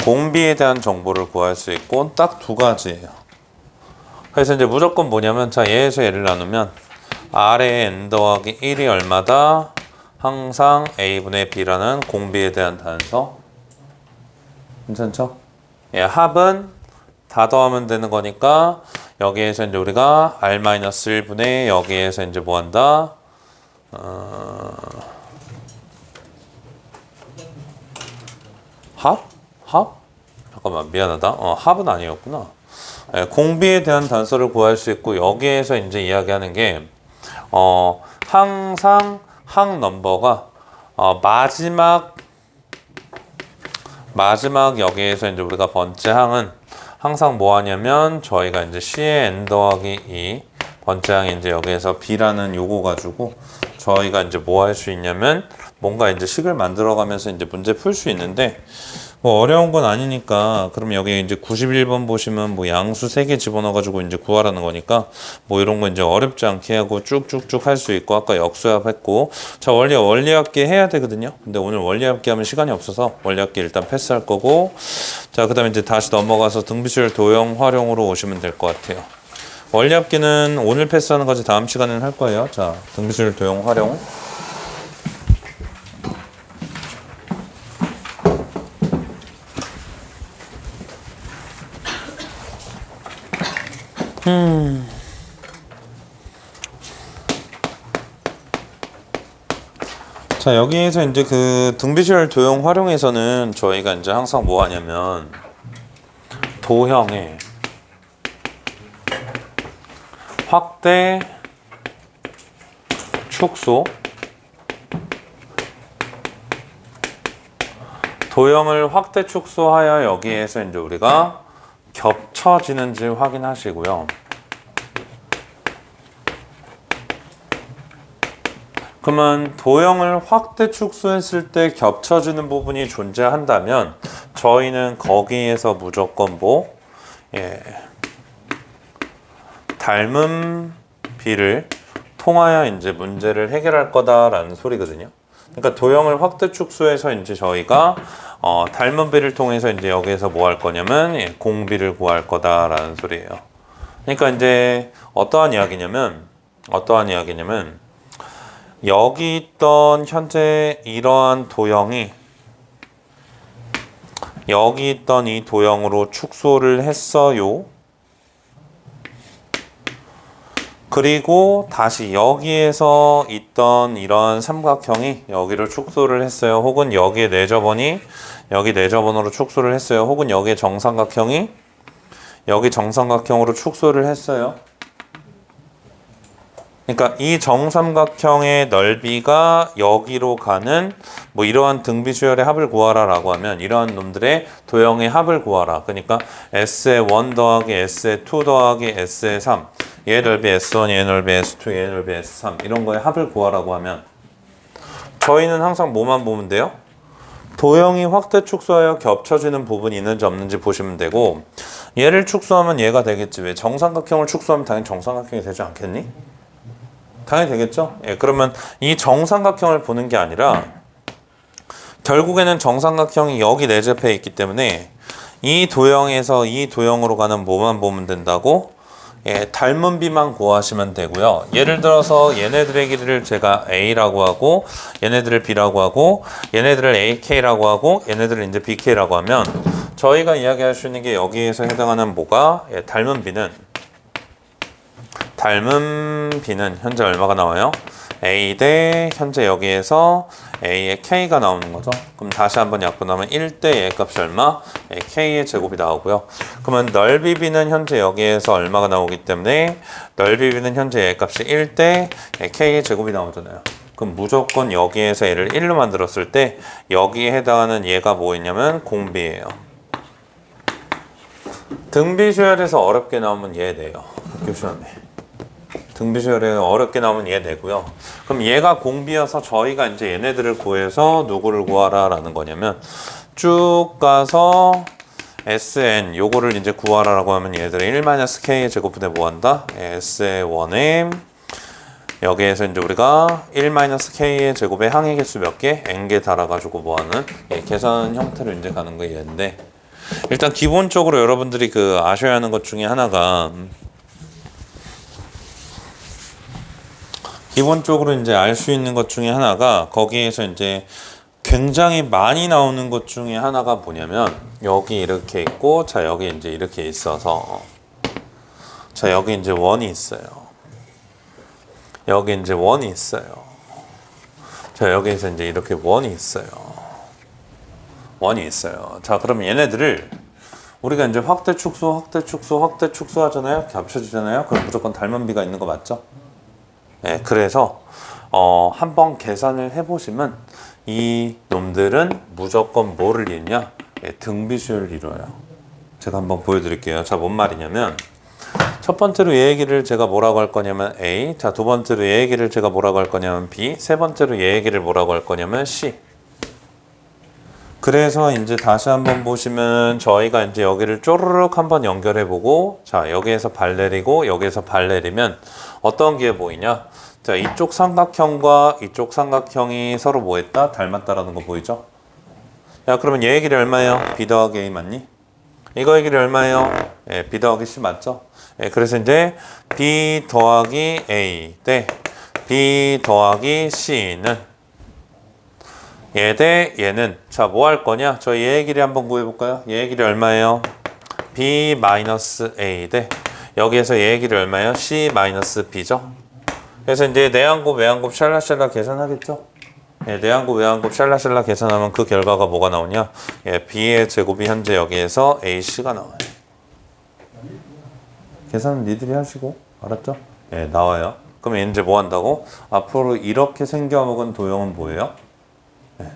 공비에 대한 정보를 구할 수 있고 딱 두 가지예요. 그래서 이제 무조건 뭐냐면 자 얘에서 얘를 나누면 R의 n 더하기 1이 얼마다? 항상 A분의 B라는 공비에 대한 단서. 괜찮죠? 예, 합은 다 더하면 되는 거니까 여기에서 이제 우리가 R-1분의 여기에서 이제 뭐 한다? 합? 합? 잠깐만 미안하다. 합은 아니었구나. 예, 공비에 대한 단서를 구할 수 있고 여기에서 이제 이야기하는 게 항상 항 넘버가 마지막 여기에서 이제 우리가 번째 항은 항상 뭐 하냐면 저희가 이제 C의 n 더하기 2 번째 항이 이제 여기에서 B라는 요거 가지고 저희가 이제 뭐 할 수 있냐면 뭔가 이제 식을 만들어 가면서 이제 문제 풀 수 있는데 뭐 어려운 건 아니니까 그럼 여기 이제 91번 보시면 뭐 양수 3개 집어넣어 가지고 이제 구하라는 거니까 뭐 이런 거 이제 어렵지 않게 하고 쭉쭉쭉 할 수 있고 아까 역수합 했고 자 원리합계 해야 되거든요. 근데 오늘 원리합계 하면 시간이 없어서 원리합계 일단 패스할 거고 자 그다음에 이제 다시 넘어가서 등비수열 도형 활용으로 오시면 될 것 같아요. 원리합계는 오늘 패스하는 거지 다음 시간에는 할 거예요. 자 등비수열 도형 활용. 자 여기에서 이제 그 등비주얼 도형 활용에서는 저희가 이제 항상 뭐 하냐면 도형의 확대 축소 도형을 확대 축소하여 여기에서 이제 우리가 겹쳐지는지 확인하시고요. 그러면 도형을 확대 축소했을 때 겹쳐지는 부분이 존재한다면 저희는 거기에서 무조건 뭐 닮은 비를 통하여 이제 문제를 해결할 거다라는 소리거든요. 그러니까 도형을 확대 축소해서 이제 저희가 닮은 비를 통해서 이제 여기에서 뭐 할 거냐면 공비를 구할 거다라는 소리예요. 그러니까 이제 어떠한 이야기냐면 여기 있던 현재 이러한 도형이 여기 있던 이 도형으로 축소를 했어요. 그리고 다시 여기에서 있던 이런 삼각형이 여기를 축소를 했어요. 혹은 여기에 내저번이 여기 내저번으로 축소를 했어요. 혹은 여기에 정삼각형이 여기 정삼각형으로 축소를 했어요. 그러니까 이 정삼각형의 넓이가 여기로 가는 뭐 이러한 등비수열의 합을 구하라 라고 하면 이러한 놈들의 도형의 합을 구하라. 그러니까 S의 1 더하기 S의 2 더하기 S의 3 얘 넓이 S1, 얘 넓이 S2, 얘 넓이 S3 이런 거의 합을 구하라고 하면 저희는 항상 뭐만 보면 돼요? 도형이 확대 축소하여 겹쳐지는 부분이 있는지 없는지 보시면 되고 얘를 축소하면 얘가 되겠지. 왜? 정삼각형을 축소하면 당연히 정삼각형이 되지 않겠니? 당연히 되겠죠? 예, 그러면 이 정삼각형을 보는 게 아니라 결국에는 정삼각형이 여기 내접해 있기 때문에 이 도형에서 이 도형으로 가는 뭐만 보면 된다고? 닮은 비만 구하시면 되고요. 예를 들어서 얘네들의 길이를 제가 A라고 하고 얘네들을 B라고 하고 얘네들을 AK라고 하고 얘네들을 이제 BK라고 하면 저희가 이야기할 수 있는 게 여기에서 해당하는 뭐가 닮은 B는 현재 얼마가 나와요? A 대 현재 여기에서 A의 K가 나오는 거죠. 그럼 다시 한번 약분하면 1대 얘 값이 얼마? K의 제곱이 나오고요. 그러면 넓이 B는 현재 여기에서 얼마가 나오기 때문에 넓이 B는 현재 얘 값이 1대 K의 제곱이 나오잖아요. 그럼 무조건 여기에서 얘를 1로 만들었을 때 여기에 해당하는 얘가 뭐였냐면 공비예요. 등비수열에서 어렵게 나오면 얘 돼요. 교수님. 등비수열에 어렵게 나오면 얘 내고요. 그럼 얘가 공비여서 저희가 이제 얘네들을 구해서 누구를 구하라 라는 거냐면 쭉 가서 Sn 요거를 이제 구하라라고 하면 얘들은 1-K의 제곱분에 뭐 한다? S의 1m 여기에서 이제 우리가 1-k의 제곱의 항의 개수 몇 개? n개 달아가지고 뭐하는 계산 형태로 이제 가는 거 얘인데, 일단 기본적으로 여러분들이 그 아셔야 하는 것 중에 하나가, 기본적으로 이제 알 수 있는 것 중에 하나가, 거기에서 이제 굉장히 많이 나오는 것 중에 하나가 뭐냐면, 여기 이렇게 있고, 자 여기 이제 이렇게 있어서, 자 여기 이제 원이 있어요. 여기 이제 원이 있어요. 자 여기에서 이제 이렇게 원이 있어요. 원이 있어요. 자 그럼 얘네들을 우리가 이제 확대 축소, 확대 축소, 확대 축소 하잖아요. 이렇게 합쳐지잖아요. 그럼 무조건 닮은 비가 있는 거 맞죠? 네, 그래서 한번 계산을 해보시면 이 놈들은 무조건 뭐를 이루냐? 등비수열을 이뤄요. 제가 한번 보여드릴게요. 자, 뭔 말이냐면 첫 번째로 얘 얘기를 제가 뭐라고 할 거냐면 A, 자, 두 번째로 얘 얘기를 제가 뭐라고 할 거냐면 B, 세 번째로 얘 얘기를 뭐라고 할 거냐면 C. 그래서 이제 다시 한번 보시면 저희가 이제 여기를 쪼르륵 한번 연결해 보고, 자, 여기에서 발 내리고 여기에서 발 내리면 어떤 게 보이냐? 자, 이쪽 삼각형과 이쪽 삼각형이 서로 뭐 했다? 닮았다라는 거 보이죠? 야, 그러면 얘 얘기를 얼마예요? B 더하기 A 맞니? 이거 얘기를 얼마예요? 예, B 더하기 C 맞죠? 예, 그래서 이제 B 더하기 A 대 B 더하기 C는 얘 대 얘는, 자, 뭐 할 거냐? 저 얘 얘기를 한번 구해볼까요? 얘 얘기를 얼마예요? B 마이너스 A 대 여기에서 얘 얘기를 얼마예요? C 마이너스 B죠? 그래서 이제 내항곱, 외항곱 샬라샬라 계산하겠죠? 예, 내항곱, 외항곱 샬라샬라 계산하면 그 결과가 뭐가 나오냐? 예, B의 제곱이 현재 여기에서 AC가 나와요. 계산은 니들이 하시고, 알았죠? 예, 나와요. 그럼 이제 뭐 한다고? 앞으로 이렇게 생겨먹은 도형은 뭐예요? 네.